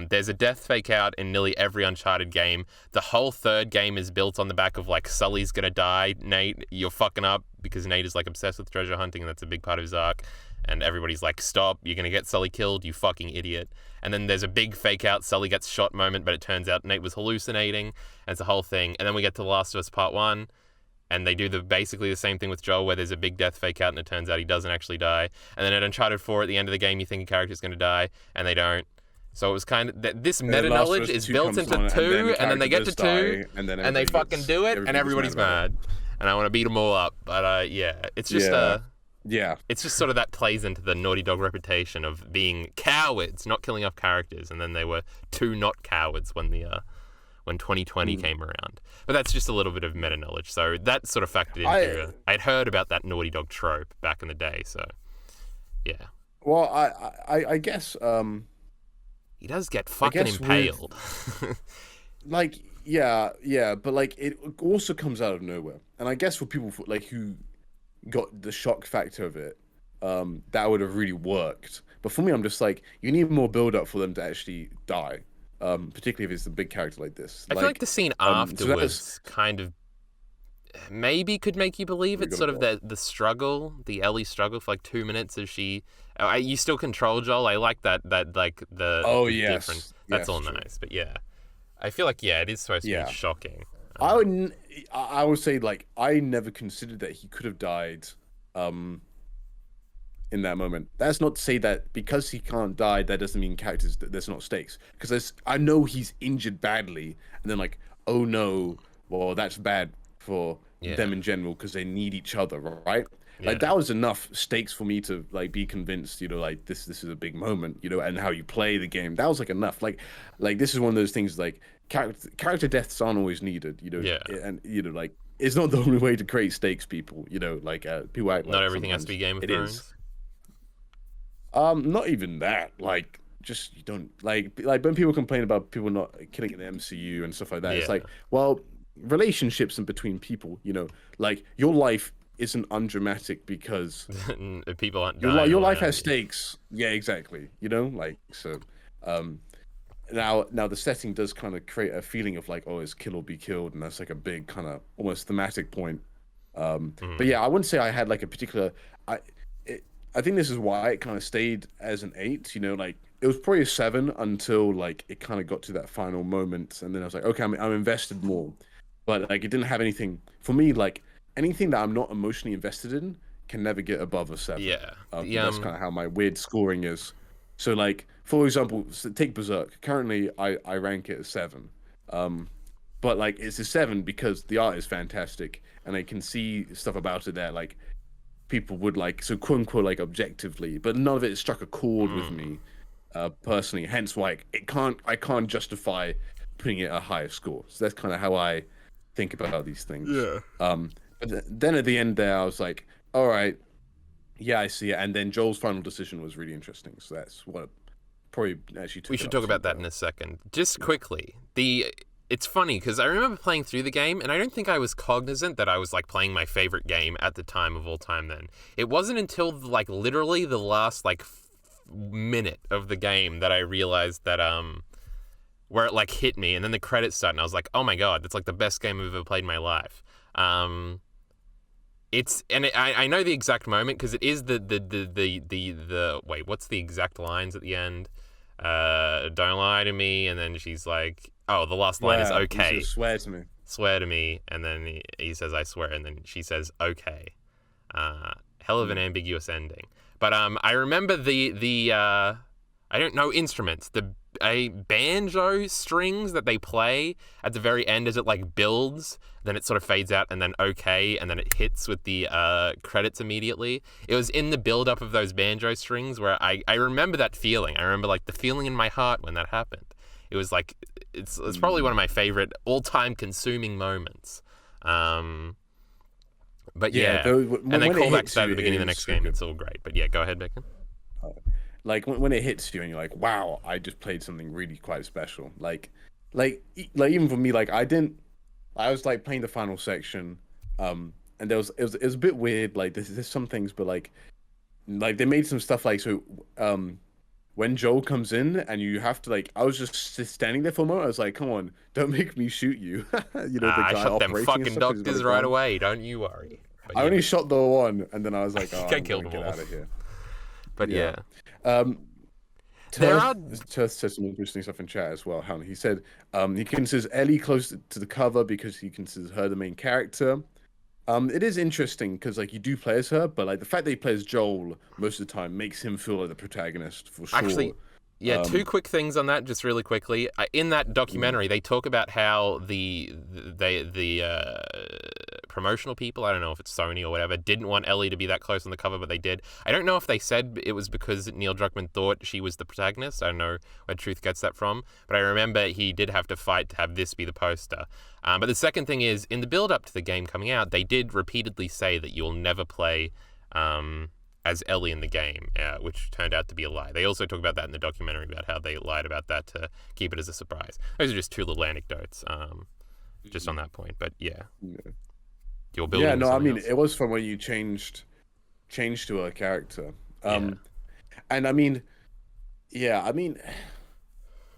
There's a death fake out in nearly every Uncharted game. The whole third game is built on the back of like, Sully's gonna die, Nate, you're fucking up, because Nate is like obsessed with treasure hunting and that's a big part of his arc. And everybody's like, stop, you're gonna get Sully killed, you fucking idiot. And then there's a big fake out, Sully gets shot moment, but it turns out Nate was hallucinating, and it's a whole thing. And then we get to The Last of Us Part 1, and they do basically the same thing with Joel, where there's a big death fake out and it turns out he doesn't actually die. And then at Uncharted 4, at the end of the game, you think a character's going to die, and they don't. So it was kind of this meta knowledge is built into 2, and then they get to 2, and they fucking do it, and everybody's mad. And I want to beat them all up. But yeah, it's just it's just sort of that plays into the Naughty Dog reputation of being cowards, not killing off characters, and then they were 2 not cowards when 2020 came around. But that's just a little bit of meta knowledge. So that sort of factored into I'd heard about that Naughty Dog trope back in the day. So yeah.
Well, I guess
he does get fucking impaled.
Like yeah, but like it also comes out of nowhere. And I guess for people like who got the shock factor of it, that would have really worked. But for me, I'm just like, you need more build up for them to actually die. Particularly if it's a big character like this.
I feel like the scene afterwards kind of maybe could make you believe it's sort of the struggle, the Ellie struggle for like 2 minutes as she. You still control Joel. I like that like the difference. That's all nice, but yeah, I feel like it is supposed to be shocking.
I would say like I never considered that he could have died. In that moment. That's not to say that because he can't die, that doesn't mean characters there's not stakes. Because I know he's injured badly, and then like, oh no, well that's bad for
Yeah.
them in general because they need each other, right? Like
Yeah.
that was enough stakes for me to like be convinced, like this is a big moment, and how you play the game. That was like enough. Like this is one of those things like character deaths aren't always needed,
Yeah.
and like it's not the only way to create stakes, people. Like people act
Not
like
everything has to
sometimes
be Game of
it is.
Thrones.
Not even that. Like, just you don't like when people complain about people not killing in the MCU and stuff like that. It's
Yeah.
like, well, relationships in between people. Like your life isn't undramatic because
People aren't dying
your
all
life
around
has
you.
stakes. Yeah, exactly. Like so. Um, now the setting does kind of create a feeling of like, oh, it's kill or be killed, and that's like a big kind of almost thematic point. But
Mm.
yeah, I wouldn't say I had like a particular. I it, I think this is why it kind of stayed as an 8. Like it was probably a 7 until like it kind of got to that final moment, and then I was like, okay, I'm invested more. But like it didn't have anything for me. Like anything that I'm not emotionally invested in can never get above a 7.
Yeah. The
That's kind of how my weird scoring is. So like for example, take Berserk. Currently, I rank it as 7. Um, but like it's a 7 because the art is fantastic and I can see stuff about it that like people would like, so quote unquote, like objectively, but none of it struck a chord with
mm.
me personally, hence why I can't justify putting it a higher score. So that's kind of how I think about these things.
Yeah.
Then at the end there I was like, all right, yeah, I see it. And then Joel's final decision was really interesting, so that's what probably actually
We
took it
should
up
talk
to.
about that in a second. Just quickly, it's funny because I remember playing through the game, and I don't think I was cognizant that I was like playing my favorite game at the time of all time. Then it wasn't until like literally the last like minute of the game that I realized that where it like hit me, and then the credits started, and I was like, oh my god, that's like the best game I've ever played in my life. I know the exact moment because it is the wait, what's the exact lines at the end? Don't lie to me, and then she's like, oh, the last line is
Swear, he
okay,
says, swear to me.
swear to me, and then he says I swear, and then she says okay. Hell of an ambiguous ending. But I remember the I don't know instruments, the banjo strings that they play at the very end as it like builds, then it sort of fades out, and then okay, and then it hits with the credits immediately. It was in the build up of those banjo strings where I remember that feeling. I remember like the feeling in my heart when that happened. It was like it's probably one of my favorite all time consuming moments. But
Yeah,
yeah, and then
when it
callbacks
hits
to that
you,
at the
it
beginning of the
is
next
so
game.
good.
It's all great. But yeah, go ahead, Bacon.
Like when it hits you and you're like, wow, I just played something really quite special. Like even for me, like I was like playing the final section, and it was a bit weird. Like there's some things, but like they made some stuff like so, when Joel comes in and you have to like, I was just standing there for a moment. I was like, come on, don't make me shoot you. The
I
guy
shot them
operating and
fucking
stuff because he's got a
doctors right
gun.
away. Don't you worry. But
I
yeah,
only shot the one, and then I was
I
like, oh,
think I
I'm
killed
gonna
them
get
all.
out of here.
But
Yeah.
yeah,
Um,
there are.
Turth said some interesting stuff in chat as well. He said he considers Ellie close to the cover because he considers her the main character. It is interesting because like you do play as her, but like the fact that he plays Joel most of the time makes him feel like the protagonist for sure.
Actually, yeah, two quick things on that, just really quickly. In that
Mm,
documentary, they talk about how the promotional people, I don't know if it's Sony or whatever, didn't want Ellie to be that close on the cover, but they did. I don't know if they said it was because Neil Druckmann thought she was the protagonist. I don't know where Truth gets that from, but I remember he did have to fight to have this be the poster. But the second thing is, in the build-up to the game coming out, they did repeatedly say that you'll never play as Ellie in the game, which turned out to be a lie. They also talk about that in the documentary about how they lied about that to keep it as a surprise. Those are just two little anecdotes, just on that point. But yeah,
yeah.
you're building
Yeah,
into
no, I
something
mean
else.
it was fun when you changed to a character.
Yeah,
And I mean, yeah, I mean,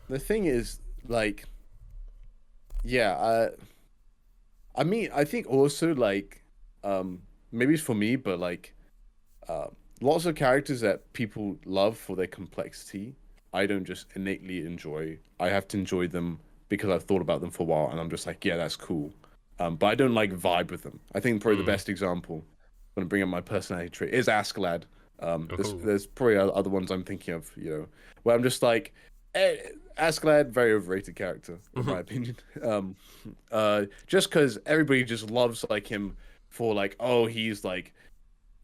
the thing is, like, yeah, I mean, I think also like, maybe it's for me, but like, uh, lots of characters that people love for their complexity, I don't just innately enjoy. I have to enjoy them because I've thought about them for a while, and I'm just like, yeah, that's cool. But I don't like vibe with them. I think probably the
mm.
best example, when I bring up my personality trait, is Askeladd. There's
Ooh.
there's probably other ones I'm thinking of, where I'm just like, Askeladd, very overrated character in my opinion. Just because everybody just loves like him for like, oh, he's like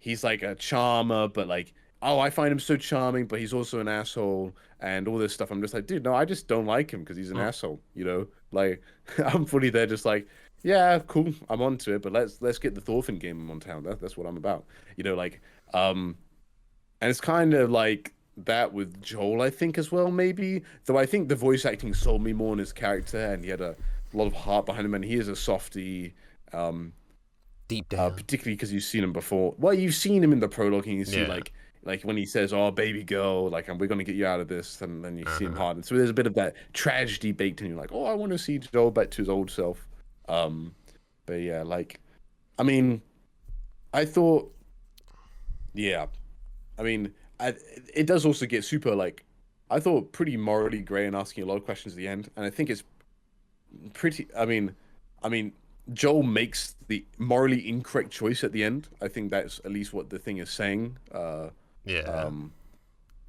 a charmer, but like, oh, I find him so charming, but he's also an asshole and all this stuff. I'm just like, dude, no, I just don't like him because he's an asshole, you know? Like, I'm fully there, just like, yeah, cool, I'm onto it, but let's get the Thorfinn game on town. That's what I'm about, you know? Like, and it's kind of like that with Joel, I think, as well, maybe. Though I think the voice acting sold me more in his character, and he had a lot of heart behind him, and he is a softie. Um,
Deep down.
Particularly because you've seen him before. Well, you've seen him in the prologue, and you see
Yeah.
like when he says, "Oh, baby girl, like, and we're gonna get you out of this," and then you see him hard. And so there's a bit of that tragedy baked in. You're like, "Oh, I want to see Joel back to his old self." Um, but yeah, like, I mean, I thought, yeah, I mean, it does also get super like, I thought pretty morally gray and asking a lot of questions at the end, and I think it's pretty. I mean, Joel makes the morally incorrect choice at the end. I think that's at least what the thing is saying.
Yeah.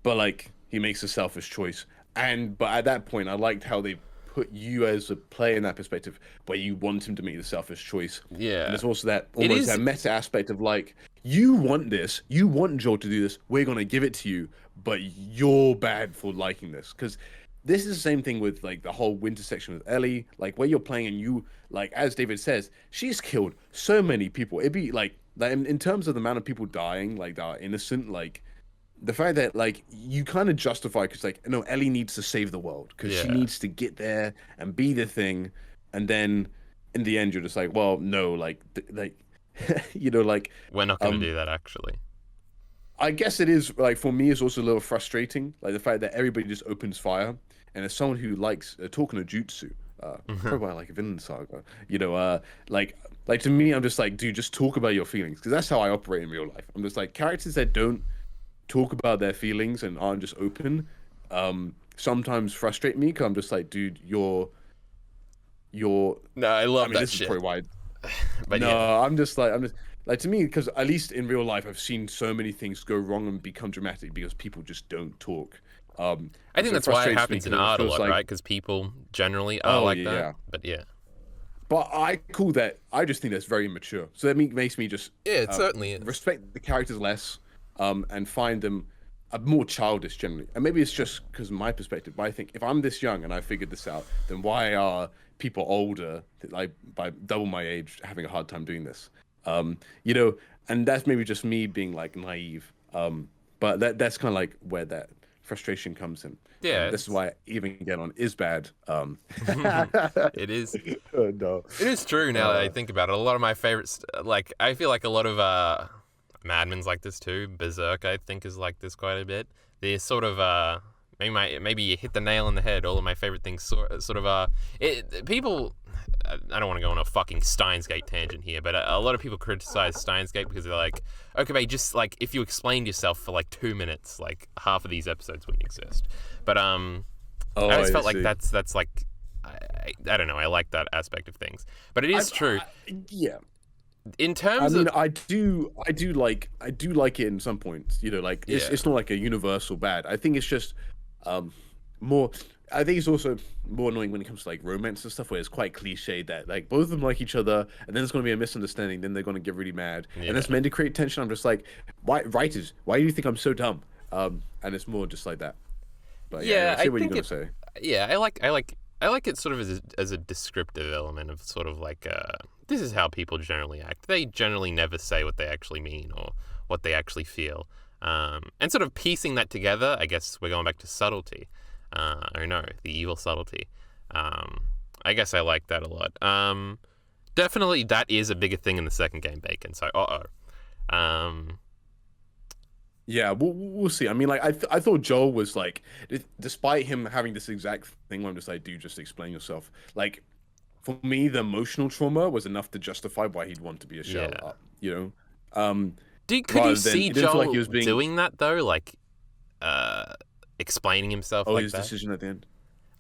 But like he makes a selfish choice, and but at that point, I liked how they put you as a player in that perspective, where you want him to make the selfish choice.
Yeah.
And there's also that
It
almost
is.
that meta aspect of like, you want this, you want Joel to do this, we're gonna give it to you, but you're bad for liking this. Because this is the same thing with like the whole winter section with Ellie, like where you're playing and you like, as David says, she's killed so many people. It'd be like in terms of the amount of people dying, like that are innocent, like the fact that like you kind of justify because like no, Ellie needs to save the world because she
Yeah.
needs to get there and be the thing, and then in the end you're just like, well, no, like like you know, like
We're not going to
um
do that, actually.
I guess it is like for me it's also a little frustrating, like the fact that everybody just opens fire, and as someone who likes talking to jutsu, probably why I like Vinland Saga, you know, like to me I'm just like, dude, just talk about your feelings because that's how I operate in real life. I'm just like characters that don't talk about their feelings and aren't just open, sometimes frustrate me because I'm just like, dude, you're.
No, I
I
love
mean,
that
this is
shit.
probably why.
But
No,
yeah.
I'm just like to me because at least in real life I've seen so many things go wrong and become dramatic because people just don't talk.
I
And
think
so it
that's why it
frustrates me
happens in
because it
art a
feels
lot,
like,
right? Because people generally are
oh
like
yeah,
that.
yeah.
But yeah.
But I call that. I just think that's very immature. So that makes me just
Yeah, it certainly is.
respect the characters less, and find them more childish generally. And maybe it's just because of my perspective. But I think if I'm this young and I figured this out, then why are people older, like by double my age, having a hard time doing this? You know, and that's maybe just me being like naive. But that's kind of like where that frustration comes in.
Yeah,
And this is
it's
why even get on is bad.
it is.
No.
It is true now that I
Uh,
think about it. A lot of my favorites, like I feel like a lot of Mad Men's like this too. Berserk, I think, is like this quite a bit. They're sort of maybe you hit the nail on the head. All of my favorite things sort of people. I don't want to go on a fucking Steins Gate tangent here, but a lot of people criticize Steins Gate because they're like, okay, mate, just like if you explained yourself for like 2 minutes, like half of these episodes wouldn't exist. But
oh,
I just
I
felt like
see.
that's like I don't know. I like that aspect of things, but it is true
Yeah.
in
I
terms
mean,
of
I do like it in some points. You know, like
yeah,
it's not like a universal bad. I think it's just more. I think it's also more annoying when it comes to like romance and stuff, where it's quite cliche that like both of them like each other, and then there's going to be a misunderstanding, then they're going to get really mad, and
yeah,
that's meant to create tension. I'm just like, why writers? Why do you think I'm so dumb? And it's more just like that. But yeah,
yeah.
anyway,
I
say what you're
think
gonna
it.
say.
Yeah, I like it sort of as a descriptive element of sort of like this is how people generally act. They generally never say what they actually mean or what they actually feel. And sort of piecing that together, I guess we're going back to subtlety. Or no, the evil subtlety. I guess I like that a lot. Definitely that is a bigger thing in the second game, Bacon. So, Um,
Yeah, we'll see. I mean, like I thought Joel was like, despite him having this exact thing where I'm just like, dude, just explain yourself. Like, for me, the emotional trauma was enough to justify why he'd want to be a shell
yeah.
up. You know,
Could you
rather than
see
it didn't feel like he
Joel
was being,
doing that though? Like, explaining himself
oh,
like
his
that?
decision at the end.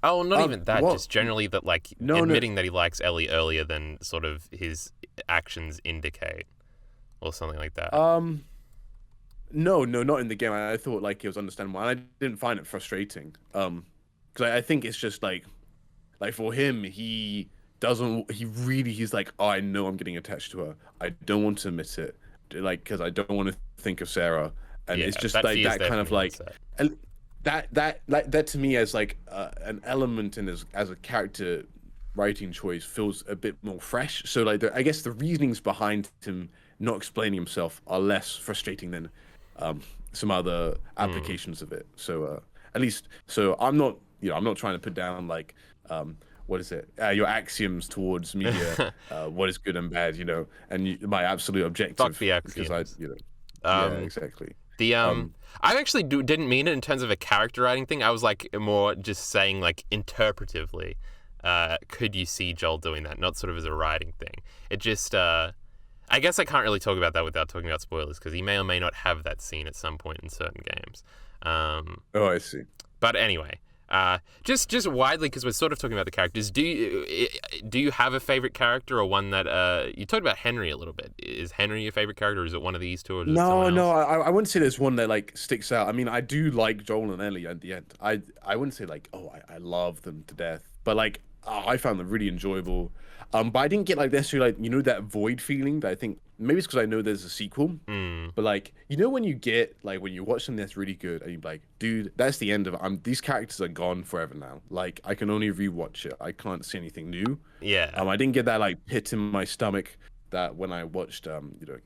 Oh, not even that.
Well,
Just generally that, like,
no, no,
admitting that he likes Ellie earlier than sort of his actions indicate, or something like that.
no, not in the game. I thought like it was understandable, and I didn't find it frustrating. because I think it's just like for him, he doesn't. He's like, oh, I know I'm getting attached to her. I don't want to admit it, like because I don't want to think of Sarah, and
Yeah,
it's just
that
like
fear's
that kind of
definitely
like,
onset.
and that to me as like an element in as a character writing choice feels a bit more fresh. So like I guess the reasonings behind him not explaining himself are less frustrating than um, some other
Mm.
applications of it. So at least so I'm not trying to put down like what is it your axioms towards media, what is good and bad, and my absolute
Fuck
objective
the
because I
axioms.
yeah,
Um,
exactly.
the
Um,
I actually didn't mean it in terms of a character writing thing. I was like more just saying like interpretively. Could you see Joel doing that? Not sort of as a writing thing. It just I guess I can't really talk about that without talking about spoilers because he may or may not have that scene at some point in certain games. Um,
oh, I see.
but anyway, just widely because we're sort of talking about the characters. Do you have a favorite character or one that you talked about Henry a little bit? Is Henry your favorite character, or is it one of these two, or is it someone
No, no,
else?
I wouldn't say there's one that like sticks out. I mean, I do like Joel and Ellie at the end. I wouldn't say like, oh, I love them to death, but like, I found them really enjoyable. But I didn't get like necessarily like that void feeling that I think maybe it's because I know there's a sequel.
Mm,
But like, when you get like when you watch something that's really good and you're like, dude, that's the end of it. These characters are gone forever now. Like, I can only rewatch it. I can't see anything new.
yeah,
I didn't get that like pit in my stomach that when I watched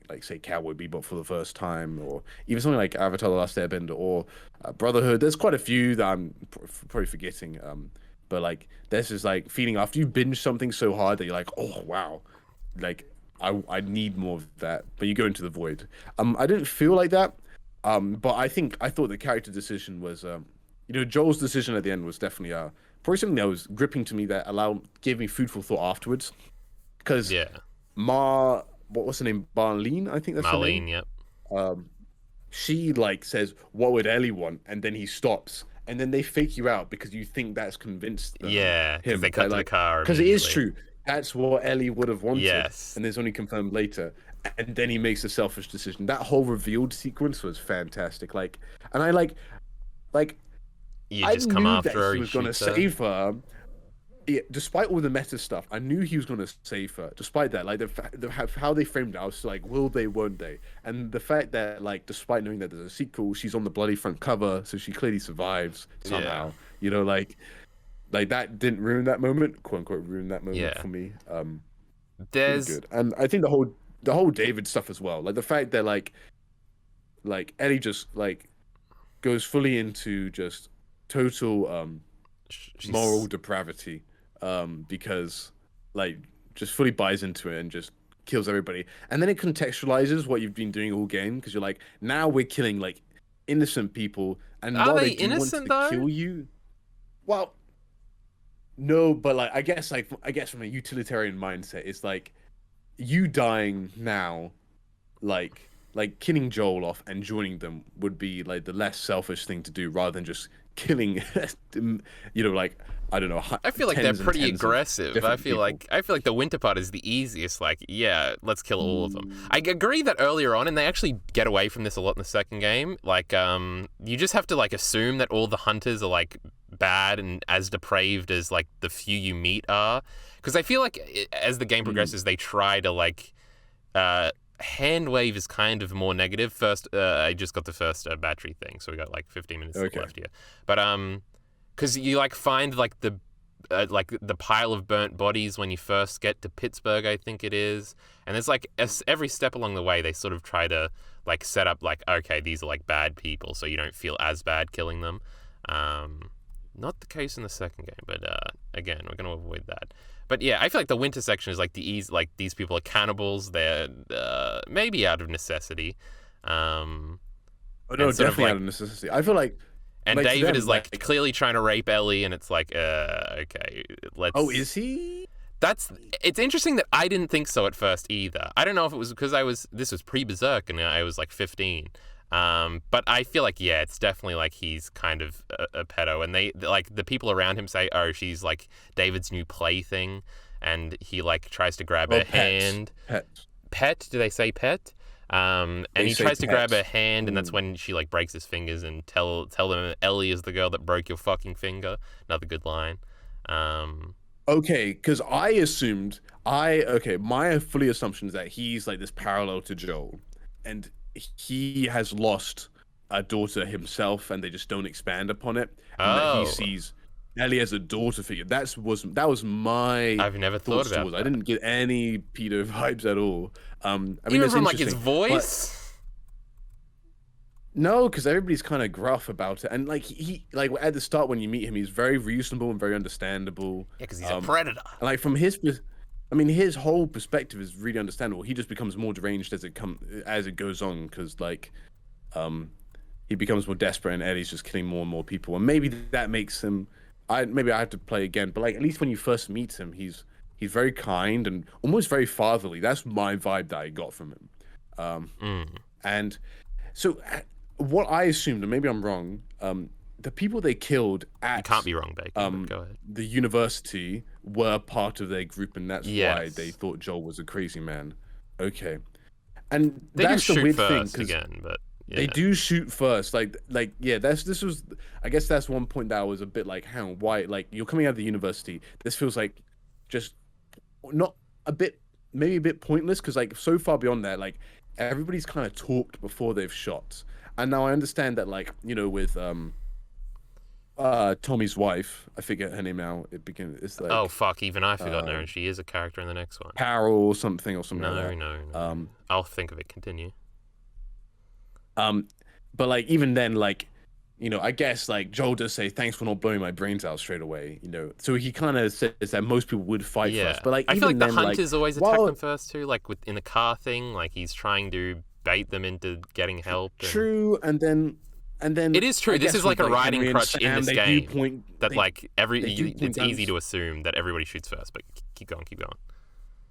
like say Cowboy Bebop for the first time, or even something like Avatar: The Last Airbender or Brotherhood. There's quite a few that I'm probably forgetting. But like there's this like feeling after you binge something so hard that you're like, oh wow, like I need more of that. But you go into the void. I didn't feel like that. But I thought the character decision was Joel's decision at the end was definitely probably something that was gripping to me that gave me food for thought afterwards. Because
yeah.
what's her name? Marlene, I think that's her name.
Marlene, yep.
Um, she like says, "What would Ellie want?" And then he stops, and then they fake you out because you think that's convinced
Yeah, because they
him.
cut to the car
Because it is
immediately.
true. That's what Ellie would have wanted,
Yes,
and it's only confirmed later. And then he makes a selfish decision. That whole revealed sequence was fantastic. And like,
you
I
just come
knew that
after her,
he
he
was gonna
shoots her.
save her, yeah, despite all the meta stuff, I knew he was going to save her. Despite that, like how they framed it, I was like, will they, won't they? And the fact that, like, despite knowing that there's a sequel, she's on the bloody front cover, so she clearly survives
Yeah,
somehow. Like that didn't ruin that moment, quote unquote, ruin that moment
yeah.
for me. Pretty
There's
good. And I think the whole David stuff as well, like the fact that like Ellie just like goes fully into just total moral
she's
depravity because like just fully buys into it and just kills everybody, and then it contextualizes what you've been doing all game because you're like, now we're killing like innocent people, and
are
while
they
they do want
innocent
to
though?
kill you, well, no, but like I guess from a utilitarian mindset it's like you dying now, like killing Joel off and joining them would be like the less selfish thing to do rather than just killing like I don't know
I feel like they're
tens and
pretty
tens of
aggressive. I
different
feel
people.
like I feel like the winter part is the easiest. Like, yeah, let's kill all of them. I agree that earlier on, and they actually get away from this a lot in the second game. Like, you just have to like assume that all the hunters are like bad and as depraved as like the few you meet are. Because I feel like as the game
Mm,
progresses, they try to like hand wave is kind of more negative. First, I just got the first battery thing, so we got like 15 minutes
okay.
left here. But because you like find like the pile of burnt bodies when you first get to Pittsburgh, I think it is, and there's like every step along the way they sort of try to like set up like, okay, these are like bad people, so you don't feel as bad killing them. Not the case in the second game, but again, we're gonna avoid that. But yeah, I feel like the winter section is like the ease. Like these people are cannibals. They're maybe out of necessity,
Oh no,
and sort of
definitely out
like
of necessity. I feel
and
like to
David
them
is like clearly trying to rape Ellie, and it's like, okay,
oh,
let's.
is he?
That's it's interesting that I didn't think so at first either. I don't know if it was because this was pre-Berserk and I was like 15. But I feel like yeah, it's definitely like he's kind of a pedo, and they like the people around him say, oh, she's like David's new plaything, and he like tries to grab
Oh,
her hand.
pet.
Pet? Do they say pet? And
They
he
say
tries to grab her
pet.
hand, and that's when she like breaks his fingers and tell them Ellie is the girl that broke your fucking finger. Another good line. Um,
Okay, because I assumed my fully assumption is that he's like this parallel to Joel, and he has lost a daughter himself, and they just don't expand upon it, and that he
oh,
sees Ellie as a daughter figure. That was my
I've never thought
thoughts
about
towards. I
that.
didn't get any pedo vibes at all. I mean
Even
that's
from like his
interesting, but
voice.
no, because everybody's kind of gruff about it, and like he like at the start when you meet him, he's very reasonable and very understandable.
Yeah, because he's a
Um,
predator.
and like from I mean, his whole perspective is really understandable. He just becomes more deranged as it goes on, because like, um, he becomes more desperate, and Eddie's just killing more and more people, and maybe that makes him. Maybe I have to play again, but like at least when you first meet him, he's very kind and almost very fatherly. That's my vibe that I got from him.
Mm.
And so, what I assumed, and maybe I'm wrong, the people they killed
You can't
at
be wrong, Bacon. But go ahead.
the university were part of their group, and that's why they
Yes,
thought Joel was a crazy man. Okay, and
they do
that's the
shoot
weird thing
first
because
again, but
they
yeah,
do shoot first. Like yeah, this was. I guess that's one point that I was a bit like, hang on, why? Like you're coming out of the university. This feels like just not a bit, maybe a bit pointless because like so far beyond that, like everybody's kind of talked before they've shot. And now I understand that, like, with Tommy's wife, I forget her name now. It's
oh
like
fuck, even I forgot her, and she is a character in the next one.
Carol or something
No,
like that.
no, no. I'll think of it. Continue.
Um, but like even then, like, I guess like Joel does say thanks for not blowing my brains out straight away. So he kind of says that most people would fight
Yeah,
first. But like
I feel
even
like the
then, like
hunters always attack
while
them first too, like in the car thing. Like he's trying to bait them into getting help. And
true, and then
it is true.
I
This
guess
is like
with
a
like
riding
Henry and
crutch in
Sam,
this
they do
game.
point
That like
they do point
it's easy
guns.
to assume that everybody shoots first. But keep going, keep going.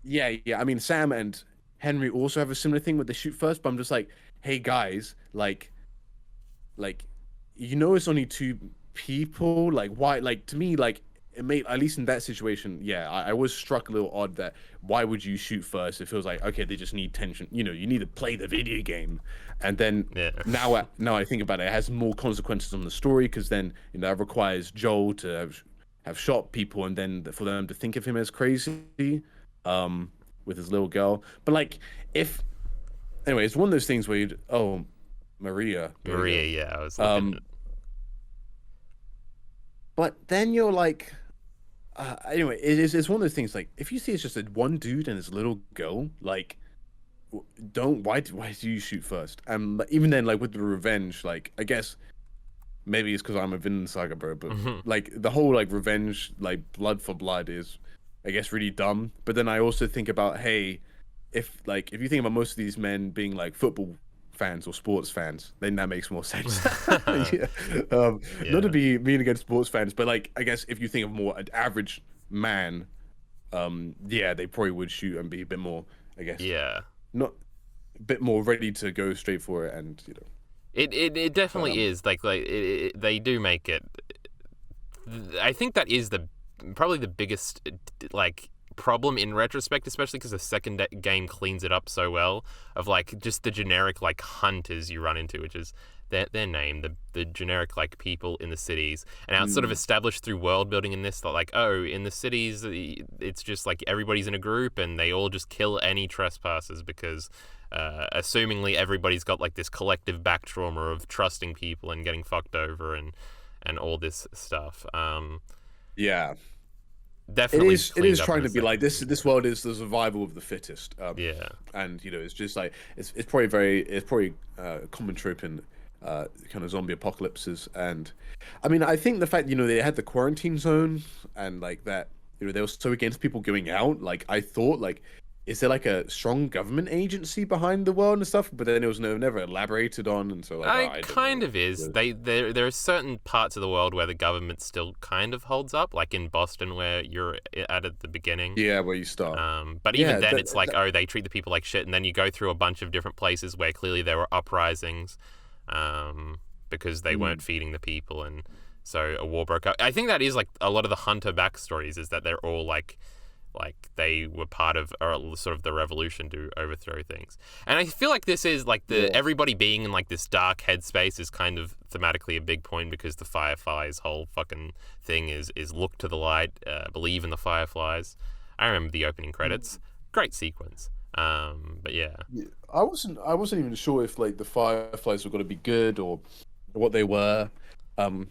Yeah, yeah. I mean, Sam and Henry also have a similar thing where they shoot first, but I'm just like, hey guys, like, it's only two people. Like, why? Like, to me, like, it made at least in that situation, yeah, I was struck a little odd that why would you shoot first? It feels like okay, they just need tension. You need to play the video game, and then
Yeah.
now I think about it, it has more consequences on the story because then that requires Joel to have shot people, and then for them to think of him as crazy, with his little girl. But like, if anyway, it's one of those things where Maria, there you
Maria,
go.
yeah, I was looking at.
But then you're like, anyway, it's one of those things. Like, if you see it's just a one dude and his little girl, like, don't why do you shoot first? And even then, like with the revenge, like I guess maybe it's because I'm a Vinland Saga bro, but like the whole like revenge, like blood for blood is, I guess, really dumb. But then I also think about, hey, if you think about most of these men being like football fans or sports fans, then that makes more sense. Yeah. Not to
Yeah.
be mean against sports fans, but like I guess if you think of more an average man, yeah, they probably would shoot and be a bit more, I guess,
Yeah.
not a bit more ready to go straight for it, and
It
but
definitely is they do make it. I think that is probably the biggest like problem in retrospect, especially because the second game cleans it up so well. Of like just the generic like hunters you run into, which is their name, the generic like people in the cities, and how it's sort of established through world building in this that like, oh, in the cities it's just like everybody's in a group and they all just kill any trespassers because assumingly everybody's got like this collective back trauma of trusting people and getting fucked over and all this stuff.
yeah,
Definitely
it
cleaned
is
up
trying
in
to
the
be like
second
this.
game.
This world is the survival of the fittest.
Yeah.
And it's just like it's probably a common trope in kind of zombie apocalypses. And I mean, I think the fact they had the quarantine zone and like that they were so against people going out. Like I thought, like, is there like a strong government agency behind the world and stuff? But then it was never elaborated on, and so like I
It
don't
kind
know.
of is. There are certain parts of the world where the government still kind of holds up, like in Boston where you're at the beginning.
Yeah, where you start.
But even
Yeah,
then, it's like, oh, they treat the people like shit, and then you go through a bunch of different places where clearly there were uprisings, because they weren't feeding the people, and so a war broke out. I think that is like a lot of the hunter backstories is that they're all like like they were part of or sort of the revolution to overthrow things. And I feel like this is like the everybody being in like this dark headspace is kind of thematically a big point, because the Fireflies whole fucking thing is look to the light, believe in the Fireflies. I remember the opening credits. Great sequence. But yeah.
I wasn't even sure if like the Fireflies were going to be good or what they were. I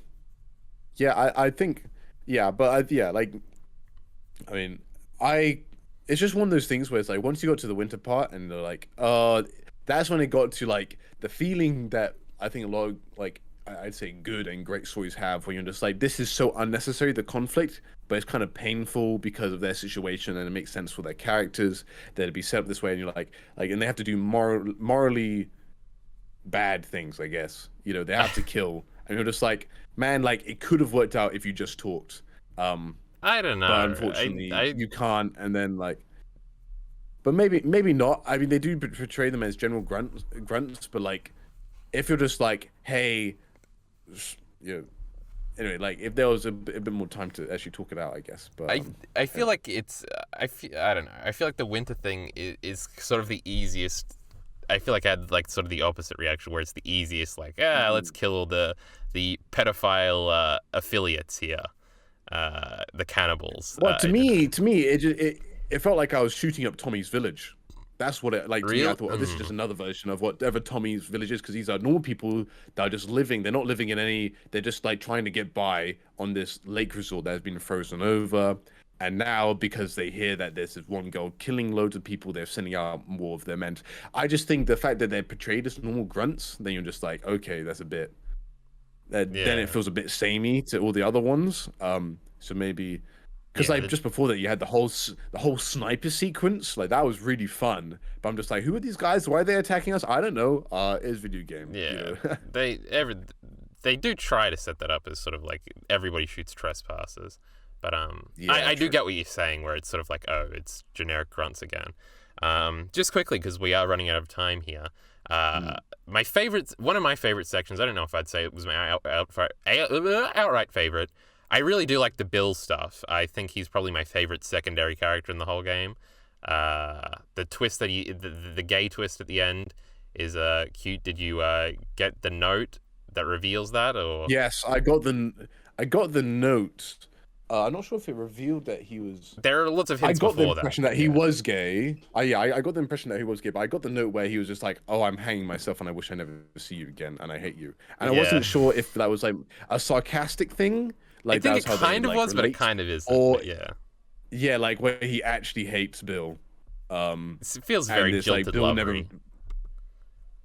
think, like, I mean, it's just one of those things where it's like once you got to the winter part and they're like, that's when it got to like the feeling that I think a lot of like I'd say good and great stories have, where you're just like, this is so unnecessary, the conflict, but it's kind of painful because of their situation and it makes sense for their characters that it'd be set up this way, and you're like, and they have to do morally bad things, I guess. You know, they have to kill, and you're just like, man, like it could have worked out if you just talked.
I don't know.
But unfortunately, you can't. And then like, but maybe not. I mean, they do portray them as general grunts, but like, if you're just like, hey, you know, anyway, like if there was a bit more time to actually talk it out, I guess. But
I feel like it's I don't know. I feel like the winter thing is sort of the easiest. I feel like I had like sort of the opposite reaction, where it's the easiest, like, let's kill the pedophile affiliates here, the cannibals.
Well, to me, it felt like I was shooting up Tommy's village. That's what it like. To me, I thought, this is just another version of whatever Tommy's village is, because these are normal people that are just living. They're not living in any. They're just like trying to get by on this lake resort that has been frozen over. And now, because they hear that there's this one girl killing loads of people, they're sending out more of their men. I just think the fact that they're portrayed as normal grunts, then you're just like, okay, that's a bit. Then it feels a bit samey to all the other ones. So maybe. Because like just before that, you had the whole sniper sequence. Like that was really fun. But I'm just like, who are these guys? Why are they attacking us? I don't know. It's a video game.
Yeah,
you know?
they do try to set that up as sort of like everybody shoots trespassers. But I do
true.
get what you're saying, where it's sort of like, oh, it's generic grunts again. Just quickly, because we are running out of time here. One of my favorite sections. I don't know if I'd say it was my outright favorite. I really do like the Bill stuff. I think he's probably my favorite secondary character in the whole game. The twist that the gay twist at the end is cute. Did you get the note that reveals that? Or
yes, I got the note. I'm not sure if it revealed that he was.
There are lots of hints.
I got the
before
impression that he was gay. I got the impression that he was gay, but I got the note where he was just like, "Oh, I'm hanging myself, and I wish I never see you again, and I hate you." And I wasn't sure if that was like a sarcastic thing. Like,
I think
that's
it
how
kind
they,
of
like,
was, but
relate.
it kind of isn't.
Or
yeah,
like where he actually hates Bill.
It feels very jilted,
like Bill
lovery.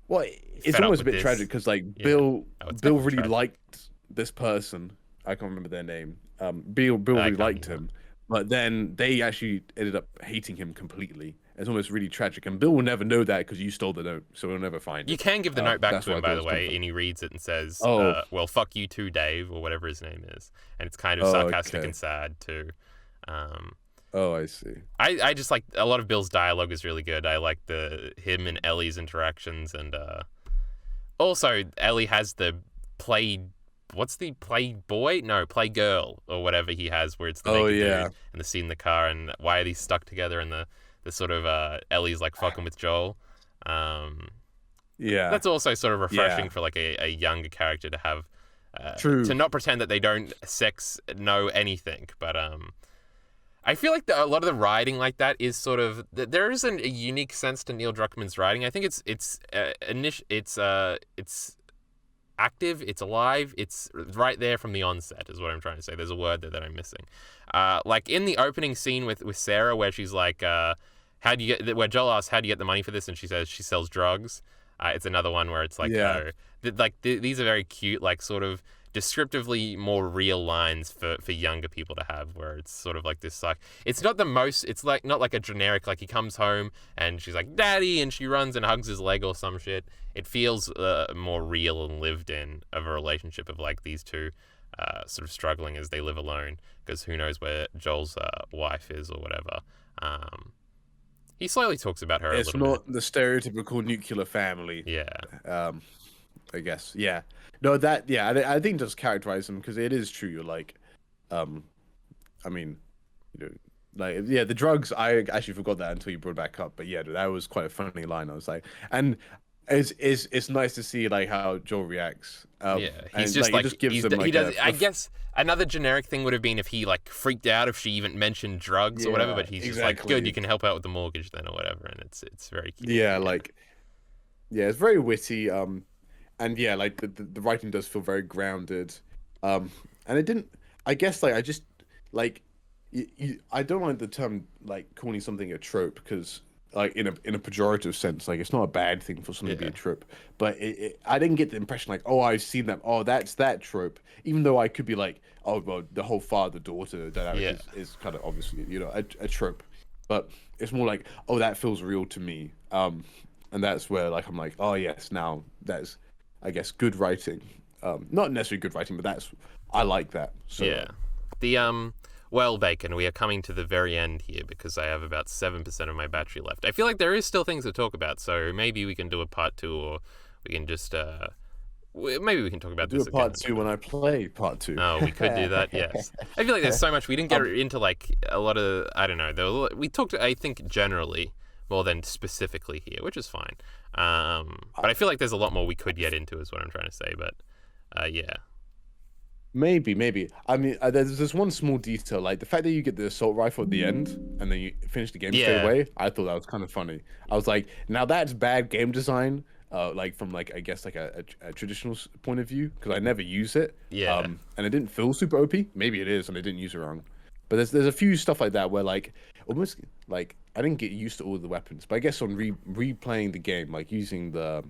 Well, it's almost a bit tragic because like Bill really
tragic.
liked this person. I can't remember their name. Bill really liked him, but then they actually ended up hating him completely. It's almost really tragic, and Bill will never know that because you stole the note, so he'll never find it.
You can give the note back to him, by the way,
conflict.
and he reads it and says,
Oh.
well, fuck you too, Dave, or whatever his name is. And it's kind of sarcastic and sad, too.
Oh, I see.
I just like, a lot of Bill's dialogue is really good. I like him and Ellie's interactions, and also, Ellie has the play girl, or whatever he has, where it's the naked dude and the scene in the car, and why are these stuck together, and the sort of Ellie's like fucking with Joel. That's also sort of refreshing for like a younger character to have, to not pretend that they don't know anything. But I feel like a lot of the writing like that is sort of, there is a unique sense to Neil Druckmann's writing. I think it's active, it's alive, it's right there from the onset, is what I'm trying to say. There's a word there that I'm missing. Like in the opening scene with Sarah, where she's like, where Joel asks, how do you get the money for this? And she says she sells drugs. It's another one where it's like, these are very cute, like sort of descriptively more real lines for younger people to have, where it's sort of like this, like, it's not not like a generic, like he comes home and she's like, Daddy, and she runs and hugs his leg or some shit. It feels more real and lived in of a relationship of like these two sort of struggling as they live alone, because who knows where Joel's wife is or whatever. He slowly talks about her a little bit.
It's not the stereotypical nuclear family.
Yeah.
I guess. Yeah. No, I think just characterize them, because it is true. You're like, I mean, you know, Like, yeah, the drugs. I actually forgot that until you brought it back up. But yeah, that was quite a funny line. I was like, and it's nice to see like how Joel reacts.
Yeah, he's
And
just
like it
like
just gives them
he
like
does. I guess another generic thing would have been if he like freaked out if she even mentioned drugs or whatever.
yeah,
But he's just like, good, you
exactly.
can help out with the mortgage then or whatever, and it's very cute.
Yeah,
Yeah,
like yeah, it's very witty. And yeah, like the writing does feel very grounded. And it didn't. I guess like I just like I don't like the term like calling something a trope because like in a pejorative sense, like it's not a bad thing for something to be
yeah,
a trope. But I didn't get the impression like, oh, I've seen that. Oh, that's that trope. Even though I could be like, oh, well, the whole father-daughter dynamic
yeah,
is kind of obviously a trope. But it's more like, oh, that feels real to me. And that's where like I'm like, oh yes, now that's I guess good writing. Not necessarily good writing, but that's I like that. So
yeah. The well, Bacon, we are coming to the very end here because I have about 7% of my battery left. I feel like there is still things to talk about, so maybe we can do a part 2, or we can just maybe we can talk
we'll
about
do
this
a part
again.
two when I play part two.
Oh, we could do that, yes. I feel like there's so much we didn't get
Um,
into, like a lot of I don't know. We talked, I think, generally more than specifically here, which is fine. But I feel like there's a lot more we could get into, is what I'm trying to say. But yeah,
maybe. I mean, there's one small detail, like the fact that you get the assault rifle at the end and then you finish the game straight
yeah,
away. I thought that was kind of funny. I was like, now that's bad game design. Like from like I guess like a traditional point of view because I never use it.
yeah.
And it didn't feel super OP. Maybe it is, and I didn't use it wrong. But there's a few stuff like that where like almost like I didn't get used to all the weapons. But I guess on replaying the game, like using the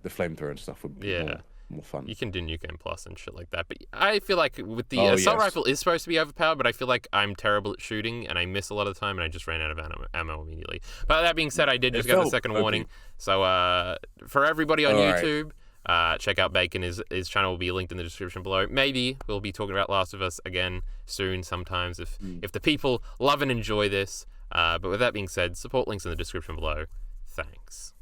flamethrower and stuff would be
Yeah.
more fun.
You can do New Game Plus and shit like that. But I feel like with the
Oh
assault
yes.
rifle is supposed to be overpowered, but I feel like I'm terrible at shooting and I miss a lot of the time and I just ran out of ammo immediately. But that being said, I did
It
just get the
felt
second
OP.
warning. So for everybody on
All right.
YouTube, check out Bacon. His channel will be linked in the description below. Maybe we'll be talking about Last of Us again soon sometimes if the people love and enjoy this. But with that being said, support links in the description below. Thanks.